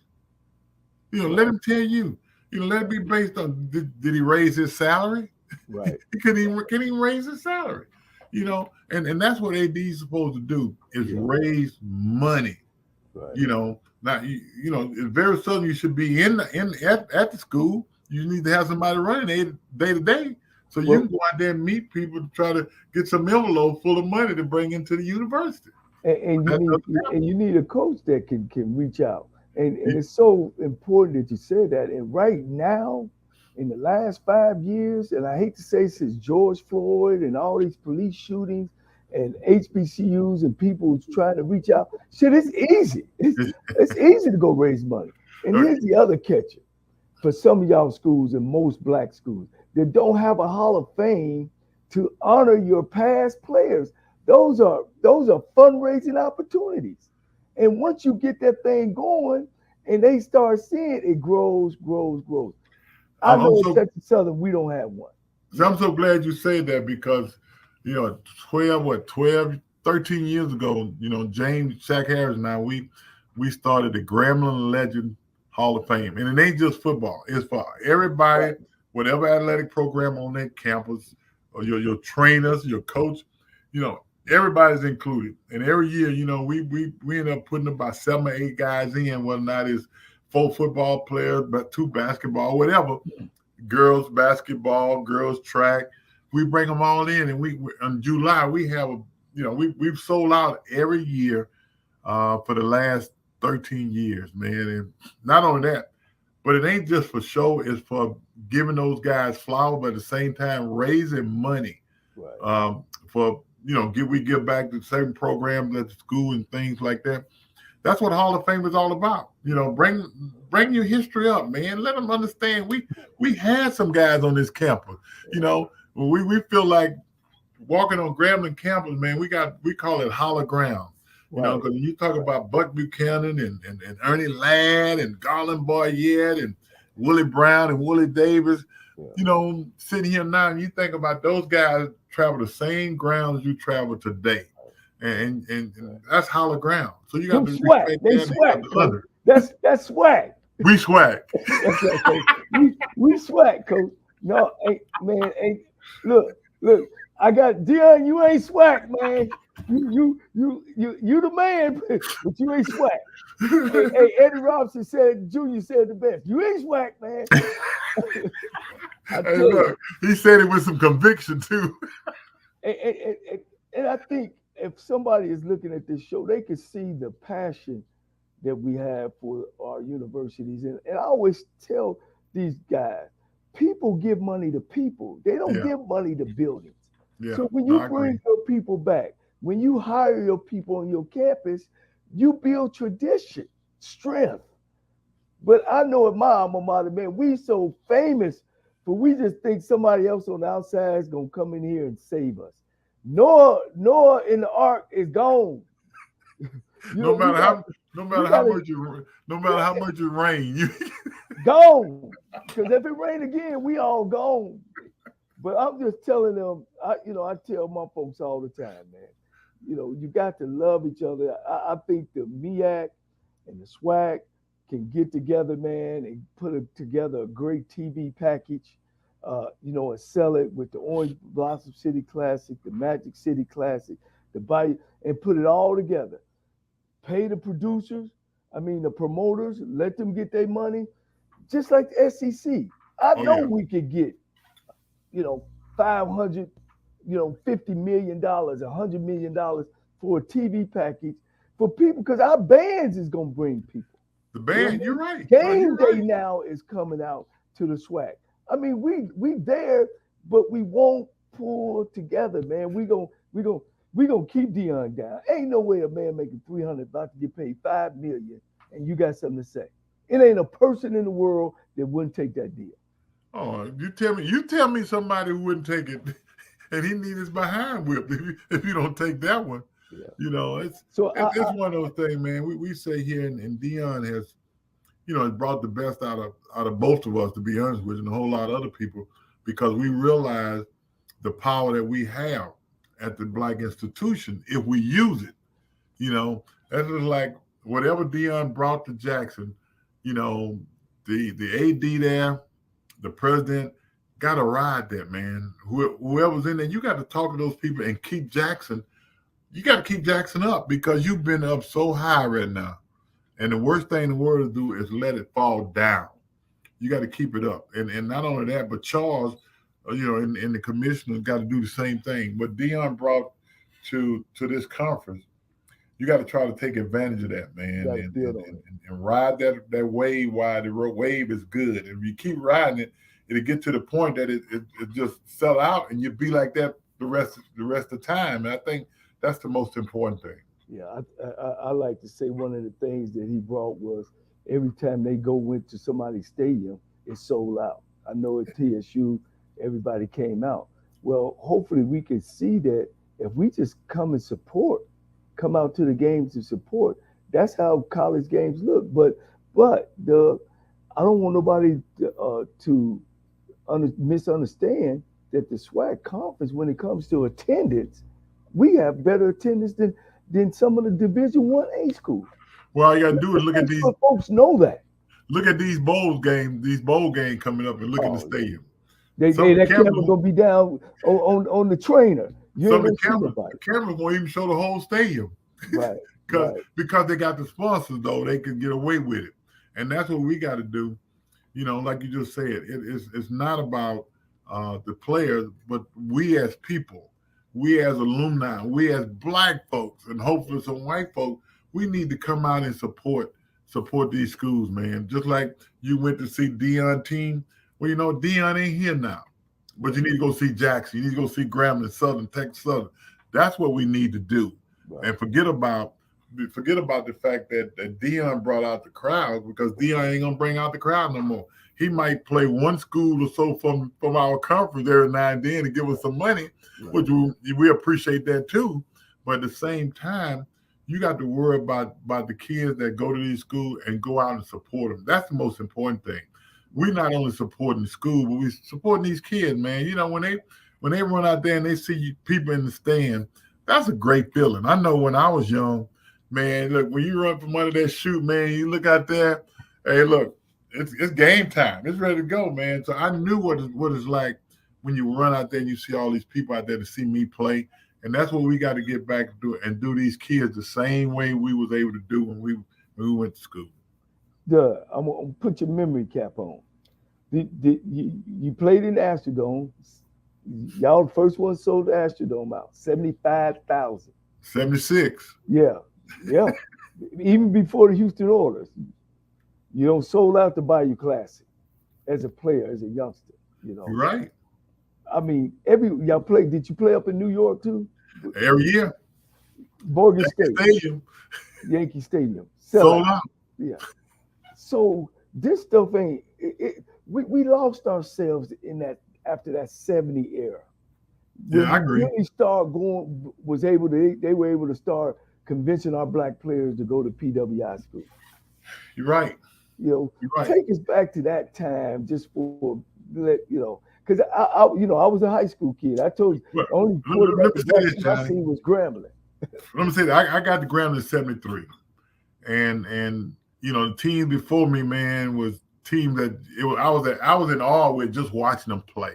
You know, let Right, him tell you. You know, let it be based on did he raise his salary? right, He couldn't even raise his salary. You know, and that's what AD is supposed to do is yeah, raise money. right. You know, now you know very sudden you should be at the school. You need to have somebody running it day to day, so you Well, can go out there and meet people to try to get some envelope full of money to bring into the university. and you That need doesn't and you need a coach that can reach out. And happen. it's so important that you said that. And right now, in the last 5 years, and I hate to say since George Floyd and all these police shootings and HBCUs and people trying to reach out, shit, it's easy. It's easy to go raise money. And here's the other catcher for some of y'all schools and most black schools that don't have a Hall of Fame to honor your past players. Those are fundraising opportunities. And once you get that thing going and they start seeing it grows, grows, grows. I I'm know at so Texas Southern we don't have one I'm yet. so glad you said that because, you know, 13 years ago, you know, James Shaq Harris and I, we started the Grambling Legend Hall of Fame. And it ain't just football. It's for everybody, Right, whatever athletic program on that campus, or your trainers, your coach, you know, everybody's included. And every year, you know, we end up putting about 7 or 8 guys in, whether or not it's 4 football players, but 2 basketball, whatever, girls basketball, girls track. We bring them all in, and we in July we have a you know we've sold out every year for the last 13 years, man. And not only that, but it ain't just for show; it's for giving those guys flowers, but at the same time raising money right, for we give back to certain programs at the school and things like that. That's what Hall of Fame is all about. You know, bring your history up, man. Let them understand we had some guys on this campus. You right, know, we feel like walking on Grambling campus, man. We call it hollow ground. You know, right, because you talk right. about Buck Buchanan and Ernie Ladd and Garland Boyette and Willie Brown and Willie Davis. Yeah. You know, sitting here now, and you think about those guys travel the same grounds you travel today, and that's hollow ground. So you got Them to swag. respect They that, and you got swag, to coach. honor. That's swag. We swag. That's right, coach. We swag, coach. No, ain't man, ain't look. I got Dion. You ain't swag, man. You the man, but you ain't swag. Hey, Eddie Robinson said, Junior said the best. You ain't swag, man. I Hey, tell you. look, he said it with some conviction too. And, and, and, and I think if somebody is looking at this show, they can see the passion that we have for our universities. And I always tell these guys, people give money to people. They don't Yeah, give money to buildings. yeah, So when no, you I bring agree. your people back, when you hire your people on your campus, you build tradition, strength. But I know at my alma mater, man, we so famous, but we just think somebody else on the outside is gonna come in here and save us. Noah in the ark is gone. You No know, matter how, no we matter how gotta much you, no matter how much it rain, you. gone. Because if it rain again, we all gone. But I'm just telling them, I tell my folks all the time, man. You got to love each other. I think the MEAC and the SWAC can get together, man, and put together a great TV package. and sell it with the Orange Blossom City Classic, the Magic City Classic, the buy and put it all together. Pay the producers, the promoters, let them get their money, just like the SEC. I Oh know yeah. we could get, 500, $50 million, $100 million for a TV package for people because our bands is gonna bring people. The You know what band, I you're mean? right. No, Game you're day right. now is coming out to the swag. We there, but we won't pull together, man. We gonna keep Dion down. Ain't no way a man making 300 about to get paid 5 million, and you got something to say. It ain't a person in the world that wouldn't take that deal. Oh, you tell me somebody who wouldn't take it, and he need his behind whipped if you don't take that one. Yeah. It's So it's one of those things, man. We say here, and Dion has brought the best out of both of us, to be honest with you, and a whole lot of other people, because we realize the power that we have at the black institution if we use it. That's just like whatever Dion brought to Jackson. You know, the AD there, the president, got to ride that, man. Whoever's in there, you got to talk to those people and keep Jackson. You got to keep Jackson up because you've been up so high right now. And the worst thing in the world to do is let it fall down. You got to keep it up. And not only that, but Charles, and the commissioner got to do the same thing. What Dion brought to this conference, you got to try to take advantage of that, man, got to and, build and, on and, it. and ride that wave while the wave is good. And if you keep riding it, it'll get to the point that it just sell out, and you'll be like that the rest of the time. And I think that's the most important thing. Yeah, I like to say one of the things that he brought was every time they went to somebody's stadium, it sold out. I know at TSU, everybody came out. Well, hopefully we can see that if we just come out to the games to support. That's how college games look. But I don't want nobody to misunderstand that the SWAC conference, when it comes to attendance, we have better attendance than some of the Division 1A schools. Well, all you got to do is Make sure folks know that. look at these bowl games coming up, and look at the Oh yeah, stadium. they Some of the that camera cameras, gonna be down on the trainer. You ain't some of gonna the see cameras, nobody. the cameras won't even show the whole stadium. Right, because right. because they got the sponsors, though, they can get away with it, and that's what we got to do. Like you just said, it's not about the players, but we as people, we as alumni, we as black folks, and hopefully some white folks, we need to come out and support these schools, man. Just like you went to see Dion team. Well, Dion ain't here now, but you need to go see Jackson. You need to go see Grambling, Southern, Texas Southern. That's what we need to do, Right. and forget about the fact that Dion brought out the crowd, because Dion ain't gonna bring out the crowd no more. He might play one school or so from our conference every now and then to give us some money, Right. which we appreciate that too. But at the same time, you got to worry about the kids that go to these schools and go out and support them. That's the most important thing. We're not only supporting the school, but we're supporting these kids, man. When they run out there and they see people in the stand, that's a great feeling. I know when I was young, man, look, when you run from under that chute, man, you look out there, hey, look, it's game time. It's ready to go, man. So I knew what it's like when you run out there and you see all these people out there to see me play. And that's what we got to get back to do, and do these kids the same way we was able to do when we went to school. I'm gonna put your memory cap on. You played in the Astrodome. Y'all the first one sold the Astrodome out. 75,000. 76. Yeah, yeah. Even before the Houston Oilers, you don't sold out the Bayou Classic as a player, as a youngster. You're right. Y'all played. Did you play up in New York too? Every year, Morgan State, stadium Yankee Stadium, sold sellout. out. Yeah. So this stuff ain't. We lost ourselves in that after that 70 era. When Yeah, I agree. really start going, they were able to start convincing our black players to go to PWI school. You're right. You're right. Take us back to that time just for because I was a high school kid. I told you Well, the only let quarterback me say this, I Johnny. seen was Grambling. Let me say that I got the Grambling in '73, and the team before me, man, was team that I was in awe with just watching them play.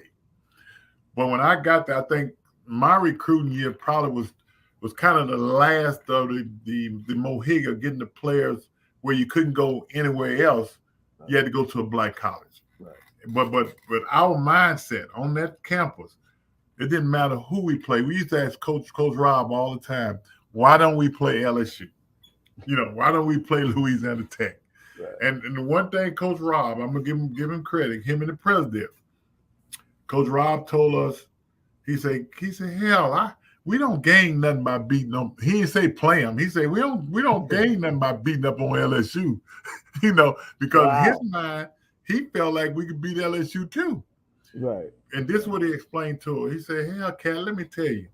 But when I got there, I think my recruiting year probably was kind of the last of the Mohiga getting the players where you couldn't go anywhere else. You had to go to a black college. Right. But our mindset on that campus, it didn't matter who we played. We used to ask Coach Rob all the time, why don't we play LSU? Why don't we play Louisiana Tech? Right. And the one thing Coach Rob, I'm gonna give him credit, him and the president. Coach Rob told us, he said, hell, we don't gain nothing by beating them. He didn't say play them. He said we don't gain nothing by beating up on LSU, because his mind, he felt like we could beat LSU too. Right. And this is what he explained to her. He said, hell, Cat, let me tell you,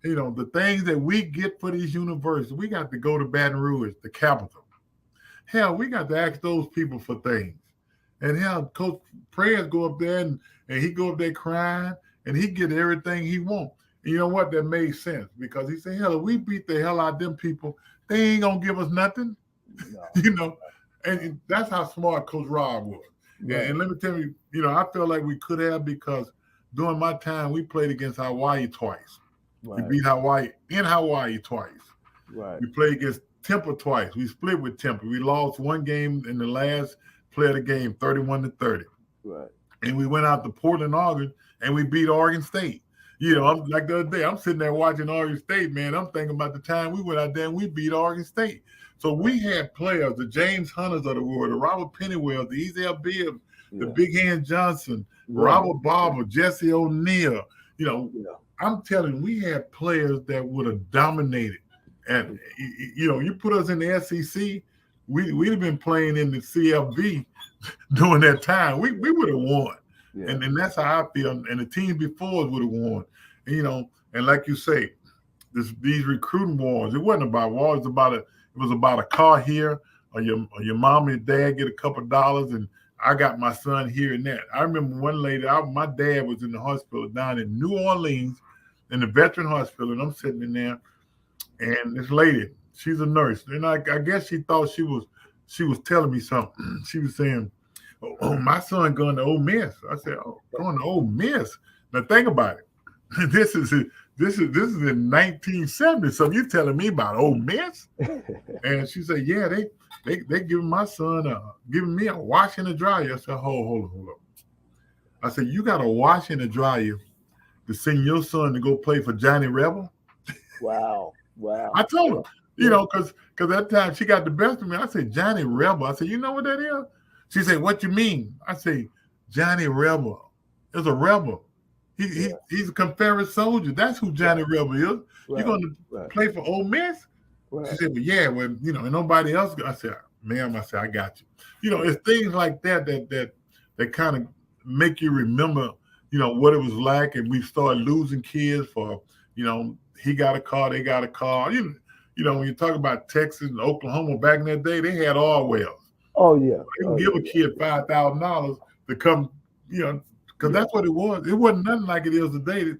the things that we get for these universities, we got to go to Baton Rouge, the capital. Hell, we got to ask those people for things. And hell, Coach Prayers go up there and he go up there crying and he get everything he wants. And you know what? That made sense because he said, hell, if we beat the hell out of them people, they ain't going to give us nothing. No. And that's how smart Coach Rob was. Right. And let me tell you, I feel like we could have because during my time, we played against Hawaii twice. Right. We beat Hawaii in Hawaii twice. Right. We played against Temple twice. We split with Temple. We lost one game in the last play of the game, 31-30. Right. And we went out to Portland, Oregon, and we beat Oregon State. I'm like the other day, I'm sitting there watching Oregon State, man. I'm thinking about the time we went out there and we beat Oregon State. So we had players, the James Hunters of the world, the Robert Pennywell, the Ezel Bibb, the Big Hand Johnson, Robert Barber, Jesse O'Neal. I'm telling you, we had players that would have dominated. And, you put us in the SEC, we'd have been playing in the CFB during that time. We would have won. Yeah. And that's how I feel. And the teams before us would have won. And like you say, these recruiting wars, it wasn't about wars. It was about a car here, or your mom and dad get a couple of dollars, and I got my son here and that. I remember one lady, my dad was in the hospital down in New Orleans, in the veteran hospital, and I'm sitting in there, and this lady, she's a nurse, and I guess she thought she was telling me something. She was saying, "Oh, my son going to Ole Miss." I said, "Oh, going to Ole Miss." Now think about it. This is in 1970. So you telling me about Ole Miss? And she said, "Yeah, they giving my son giving me a wash and a dryer." I said, "Hold on." I said, "You got a wash and a dryer to send your son to go play for Johnnie Rebel?" Wow. I told her, because that time she got the best of me. I said, "Johnnie Rebel." I said, "You know what that is?" She said, "What you mean?" I say, "Johnnie Rebel is a rebel. He's a Confederate soldier. That's who Johnnie Rebel is. Right. You're going to play for Ole Miss?" Right. She said, "Well, yeah, and nobody else." I said, "Ma'am," I said, "I got you." It's things like that kind of make you remember, what it was like. And we started losing kids for, he got a car, they got a car. When you talk about Texas and Oklahoma back in that day, they had all wells. Oh, yeah. They can give a kid $5,000 to come, because that's what it was. It wasn't nothing like it is today.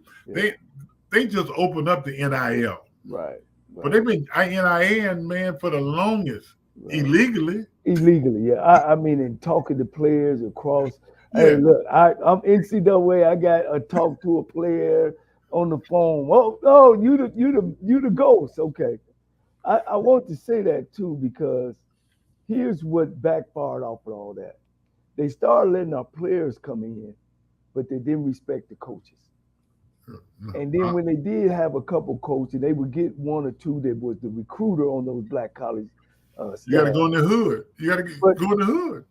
They just opened up the NIL. Right. But they've been NIL, man, for the longest, illegally. Illegally, yeah. I mean, in talking to players across. Yeah. Hey, look, I'm NCAA. I got a talk to a player on the phone. Oh, you the ghost. Okay. I want to say that too, because here's what backfired off of all that. They started letting our players come in, but they didn't respect the coaches. And then when they did have a couple coaches, they would get one or two that was the recruiter on those black college. You got to go in the hood. You got to go in the hood.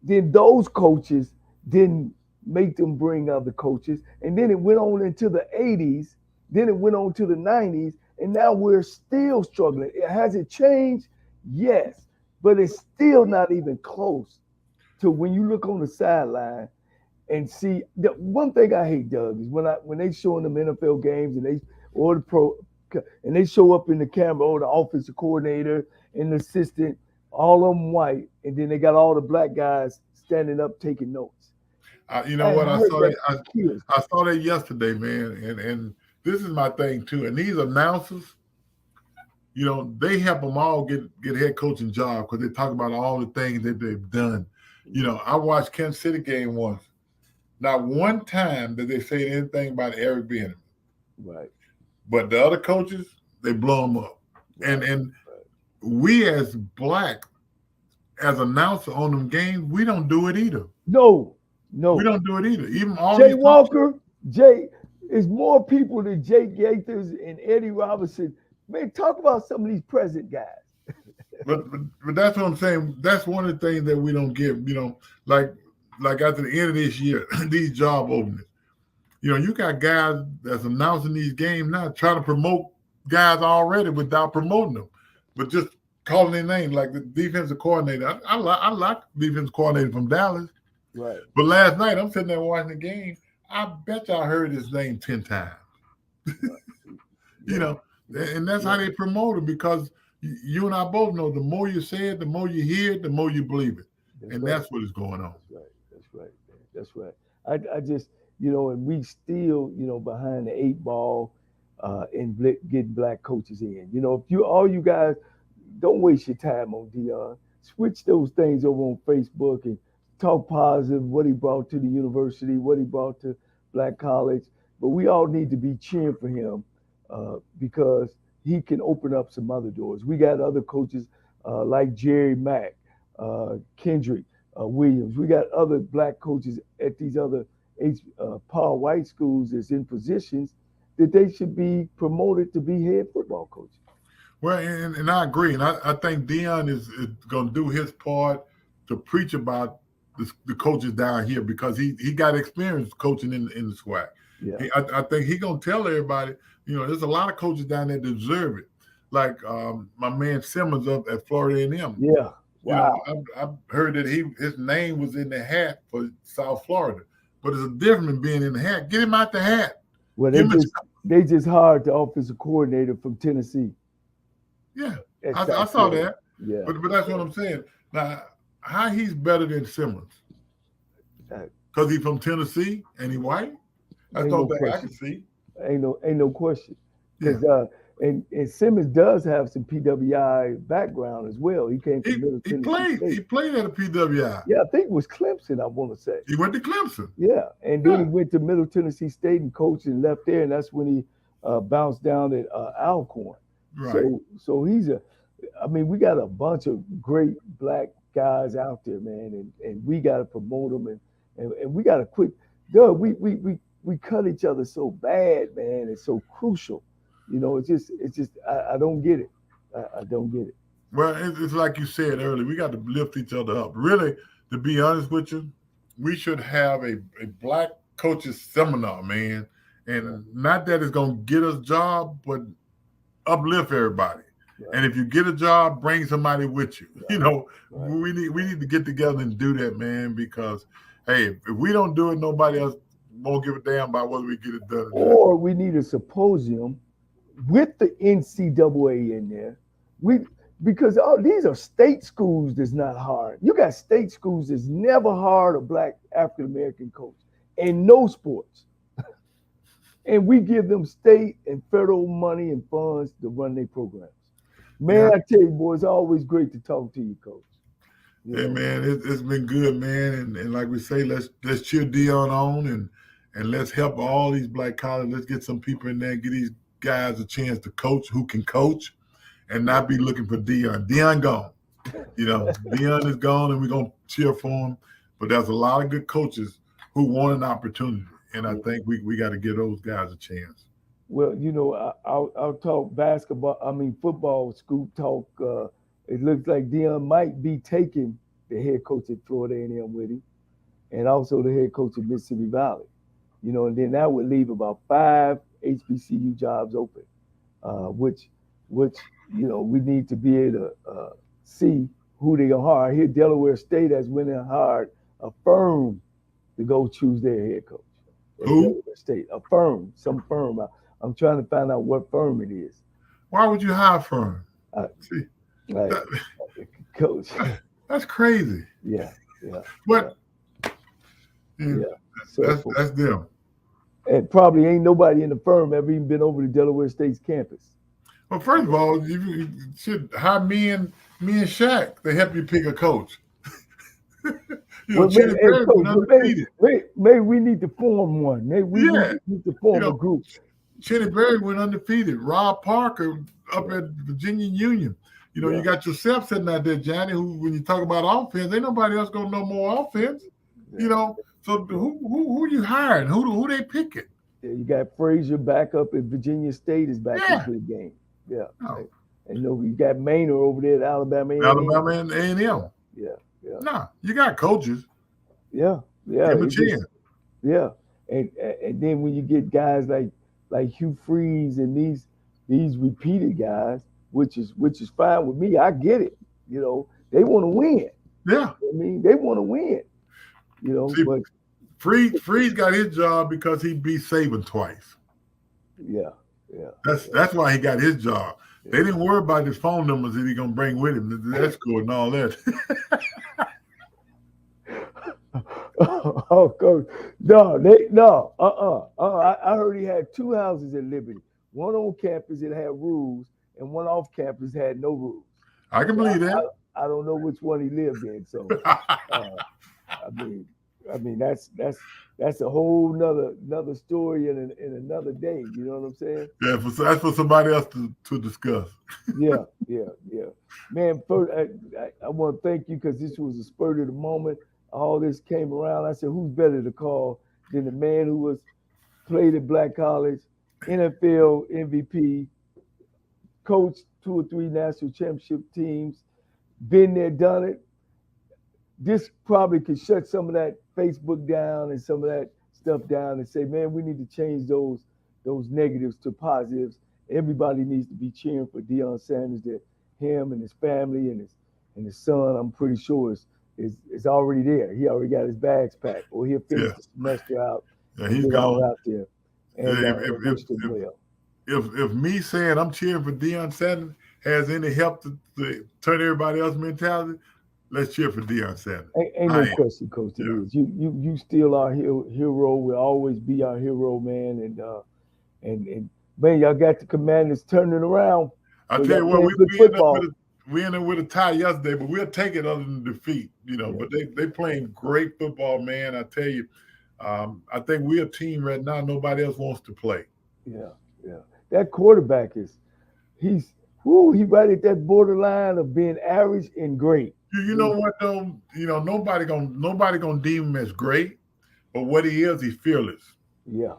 Then those coaches didn't make them bring other coaches. And then it went on into the 80s. Then it went on to the 90s. And now we're still struggling. Has it changed? Yes. But it's still not even close to when you look on the sideline and see. The one thing I hate, Doug, is when they showing them NFL games and they show up in the camera, or the offensive coordinator and the assistant, all of them white, and then they got all the black guys standing up taking notes. You know what? I saw that yesterday, man, and this is my thing too. And these announcers, they help them all get head coaching jobs because they talk about all the things that they've done. You know, I watched Kansas City game once. Not one time did they say anything about Eric Bieniemy, Right. but the other coaches they blow him up. And Right. and Right. we as black as announcer on them games, we don't do it either. No, We no. don't do it either. Even all Jay these coaches. Walker, Jay is more people than Jake Gaithers and Eddie Robinson. Man, talk about some of these present guys. But that's what I'm saying. That's one of the things that we don't get. You know, like after the end of this year, these job openings. You know, you got guys that's announcing these games now, trying to promote guys already without promoting them, but just calling their name like the defensive coordinator. I like defensive coordinator from Dallas, Right. but last night I'm sitting there watching the game. I bet you I heard his name 10 times. You know, and that's how they promote him because you and I both know the more you say it, the more you hear it, the more you believe it. And that's what is going on. That's right. That's right. Man. That's right. I just, and we still, behind the eight ball in getting black coaches in. If all you guys, don't waste your time on Dion. Switch those things over on Facebook and talk positive, what he brought to the university, what he brought to black college. But we all need to be cheering for him because he can open up some other doors. We got other coaches like Jerry Mack, Kendrick Williams. We got other black coaches at these other Paul White schools that's in positions that they should be promoted to be head football coaches. Well, and I agree. And I think Dion is going to do his part to preach about the coaches down here because he got experience coaching in the SWAC. Yeah. I think he's going to tell everybody, there's a lot of coaches down there that deserve it. Like my man Simmons up at Florida A&M. Yeah. Wow. I've heard that his name was in the hat for South Florida. But it's a difference in being in the hat. Get him out the hat. Well, they just hired the offensive coordinator from Tennessee. Yeah, I saw that. Yeah, but that's what I'm saying. Now, how he's better than Simmons? Because he's from Tennessee and he white. That's the only thing I can see. Ain't no question. Because Yeah. And Simmons does have some PWI background as well. He came from Middle He Tennessee State. He played at a PWI. Yeah, I think it was Clemson, I want to say. He went to Clemson. Yeah, and then he went to Middle Tennessee State and coached and left there, and that's when he bounced down at Alcorn. Right. So we got a bunch of great black guys out there, man, and we got to promote them, and we got to quit. Doug, we cut each other so bad, man. It's so crucial. It's just I don't get it. I don't get it. Well, it's like you said earlier. We got to lift each other up. Really, to be honest with you, we should have a black coaches seminar, man. And not that it's going to get us a job, but uplift everybody. Right. And if you get a job, bring somebody with you. Right. We need to get together and do that, man, because, hey, if we don't do it, nobody else won't give a damn about whether we get it done. Or we need a symposium with the NCAA in there. Because these are state schools that's not hard. You got state schools that's never hired a black African-American coach in no sports. And we give them state and federal money and funds to run their programs. Man, I tell you, boy, it's always great to talk to you, Coach. Hey, man, it's been good, man. And like we say, let's cheer Dion on and let's help all these black colleges. Let's get some people in there and give these guys a chance to coach who can coach and not be looking for Dion. Dion gone. Dion is gone, and we're going to cheer for him. But there's a lot of good coaches who want an opportunity. And I think we got to give those guys a chance. Well, I'll talk football, scoop talk. It looks like Dion might be taking the head coach at Florida A&M with him, and also the head coach at Mississippi Valley. And then that would leave about 5 HBCU jobs open, which we need to be able to see who they're gonna hire. Here, Delaware State has went and hired a firm to go choose their head coach. Who? State, some firm. I'm trying to find out what firm it is. Why would you hire a firm? Coach. That's crazy. Yeah. But yeah. That's them. And probably ain't nobody in the firm ever even been over to Delaware State's campus. Well, first of all, you should hire me and Shaq to help you pick a coach. Well, Cheney hey, Berry Coach, went undefeated. maybe we need to form one. Maybe we Yeah. need to form a group. Cheney Berry went undefeated. Rob Parker up at Virginia Union. You got yourself sitting out there, Johnny, who, when you talk about offense, ain't nobody else going to know more offense. So who you hiring? Who they picking? Yeah, you got Frazier back up at Virginia State is back into the game. Yeah. Oh. And you got Maynard over there at Alabama A&M. Alabama and A&M. Yeah. Nah, you got coaches. Yeah. Give them a chance. Yeah. And then when you get guys like Hugh Freeze and these repeated guys, which is fine with me. I get it. They want to win. Yeah. I mean, they want to win. See, but Freeze got his job because he beat Saban twice. Yeah. That's why he got his job. Yeah. They didn't worry about his phone numbers that he gonna bring with him, the escort and all that. Oh, Coach, I heard he had two houses at Liberty. One on campus that had rules, and one off campus had no rules. I can believe that. I don't know which one he lived in. So, I mean that's a whole another story in another day. You know what I'm saying? Yeah, that's for somebody else to discuss. Yeah. Man, first, I want to thank you because this was a spur of the moment. All this came around. I said, who's better to call than the man who was played at Black College, NFL MVP, coached 2 or 3 national championship teams, been there, done it. This probably could shut some of that Facebook down and some of that stuff down and say, man, we need to change those negatives to positives. Everybody needs to be cheering for Deion Sanders, that him and his family and his son, I'm pretty sure is already there. He already got his bags packed, or he'll finish the semester out. Yeah, he's gone out there. And wish them well. If me saying I'm cheering for Deion Sanders has any help to turn everybody else's mentality, let's cheer for Deion Sanders. Ain't no question, Coach. Yeah. You still our hero. Will always be our hero, man. And man, y'all got the Commanders turning around. I tell you what, we ended with a tie yesterday, but we'll take it other than defeat. But they playing great football, man. I tell you, I think we're a team right now nobody else wants to play. Yeah. That quarterback he's right at that borderline of being average and great. You know what though? Nobody gonna deem him as great, but what he is, he's fearless. Yeah.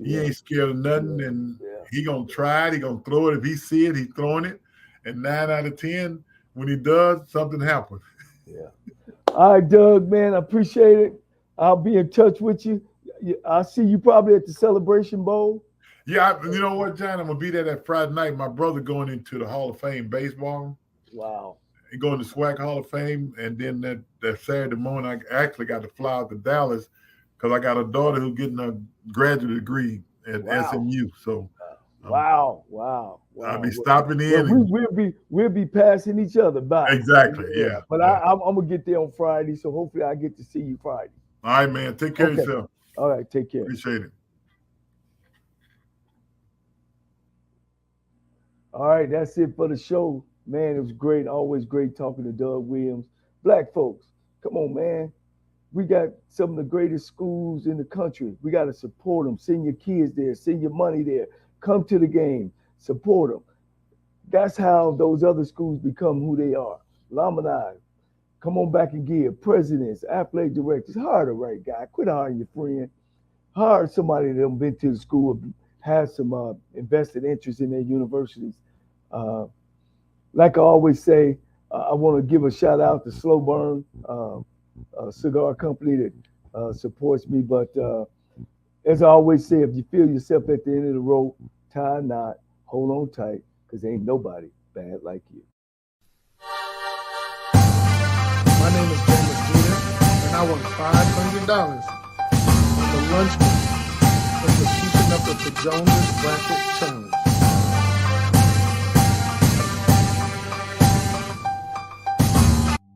He ain't scared of nothing, and he gonna try it. He gonna throw it. If he see it, he's throwing it. And 9 out of 10, when he does, something happens. Yeah. All right, Doug, man, I appreciate it. I'll be in touch with you. I'll see you probably at the Celebration Bowl. Yeah, you know what, John? I'm gonna be there that Friday night. My brother going into the Hall of Fame baseball. Wow. He going to SWAC Hall of Fame, and then that Saturday morning, I actually got to fly out to Dallas because I got a daughter who's getting a graduate degree at SMU. So. Wow. I'll be stopping in. We'll be passing each other by. Exactly, yeah. But I'm gonna get there on Friday, so hopefully I get to see you Friday. All right, man. Take care of yourself. All right, take care. Appreciate it. All right, that's it for the show. Man, it was great. Always great talking to Doug Williams. Black folks, come on, man. We got some of the greatest schools in the country. We got to support them. Send your kids there. Send your money there. Come to the game, support them. That's how those other schools become who they are. Alumni, come on back and give. Presidents, athletic directors, hire the right guy. Quit hiring your friend. Hire somebody that have been to the school, has some invested interest in their universities. Like I always say, I want to give a shout out to Slow Burn, a cigar company that supports me. But as I always say, if you feel yourself at the end of the rope, tie a knot, hold on tight, because ain't nobody bad like you. My name is James Jr., and I won $500 on the lunch money for keeping up with the Jonas Bracket Challenge.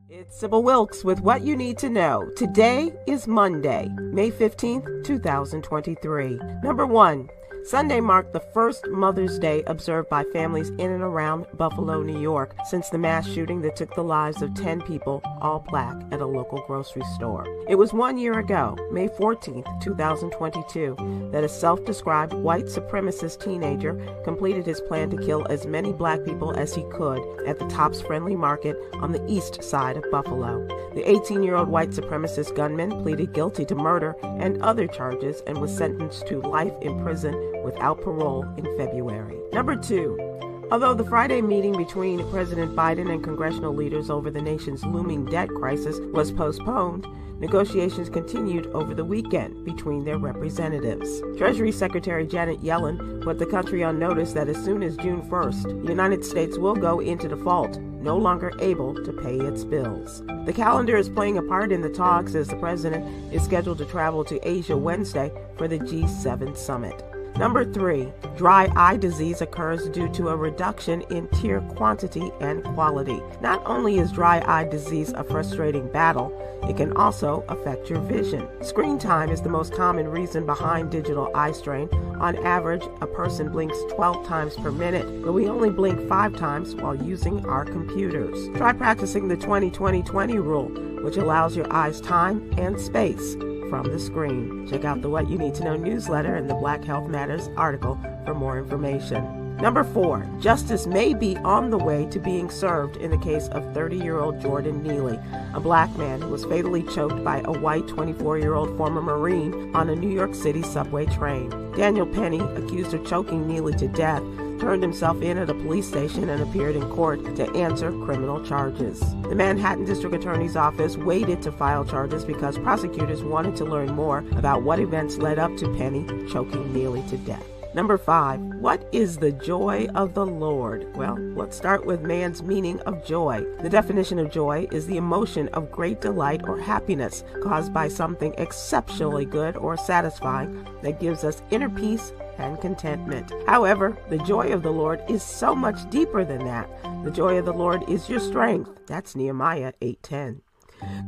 It's Sybil Wilkes with what you need to know. Today is Monday, May 15th, 2023. Number 1. Sunday marked the first Mother's Day observed by families in and around Buffalo, New York, since the mass shooting that took the lives of 10 people, all black, at a local grocery store. It was 1 year ago, May 14, 2022, that a self-described white supremacist teenager completed his plan to kill as many black people as he could at the Tops Friendly Market on the east side of Buffalo. The 18-year-old white supremacist gunman pleaded guilty to murder and other charges and was sentenced to life in prison without parole in February. Number 2. Although the Friday meeting between President Biden and congressional leaders over the nation's looming debt crisis was postponed, negotiations continued over the weekend between their representatives. Treasury Secretary Janet Yellen put the country on notice that as soon as June 1st, the United States will go into default, no longer able to pay its bills. The calendar is playing a part in the talks as the president is scheduled to travel to Asia Wednesday for the G7 summit. Number 3, dry eye disease occurs due to a reduction in tear quantity and quality. Not only is dry eye disease a frustrating battle, it can also affect your vision. Screen time is the most common reason behind digital eye strain. On average, a person blinks 12 times per minute, but we only blink 5 times while using our computers. Try practicing the 20-20-20 rule, which allows your eyes time and space from the screen. Check out the What You Need to Know newsletter and the Black Health Matters article for more information. Number 4, justice may be on the way to being served in the case of 30-year-old Jordan Neely, a black man who was fatally choked by a white 24-year-old former Marine on a New York City subway train. Daniel Penny, accused of choking Neely to death, turned himself in at a police station and appeared in court to answer criminal charges. The Manhattan District Attorney's Office waited to file charges because prosecutors wanted to learn more about what events led up to Penny choking Neely to death. Number 5, what is the joy of the Lord? Well, let's start with man's meaning of joy. The definition of joy is the emotion of great delight or happiness caused by something exceptionally good or satisfying that gives us inner peace and contentment. However, the joy of the Lord is so much deeper than that. The joy of the Lord is your strength. That's Nehemiah 8:10.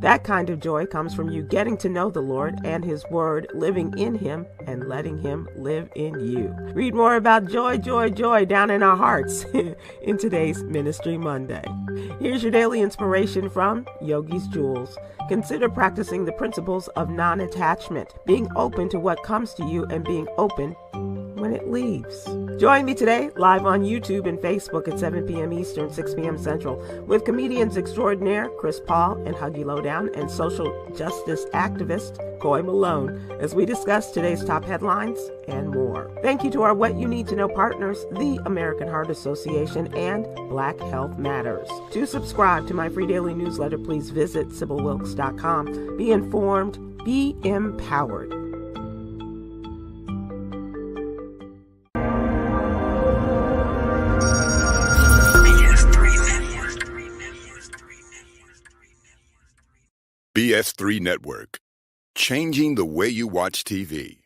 That kind of joy comes from you getting to know the Lord and His Word, living in Him, and letting Him live in you. Read more about joy, joy, joy down in our hearts in today's Ministry Monday. Here's your daily inspiration from Yogi's Jewels. Consider practicing the principles of non-attachment, being open to what comes to you and being open when it leaves. Join me today live on YouTube and Facebook at 7 p.m. Eastern, 6 p.m. Central with comedians extraordinaire Chris Paul and Huggy Lowdown and social justice activist Coy Malone as we discuss today's top headlines and more. Thank you to our What You Need to Know partners, the American Heart Association and Black Health Matters. To subscribe to my free daily newsletter, please visit SibylWilkes.com. Be informed, be empowered. BS3 Network, changing the way you watch TV.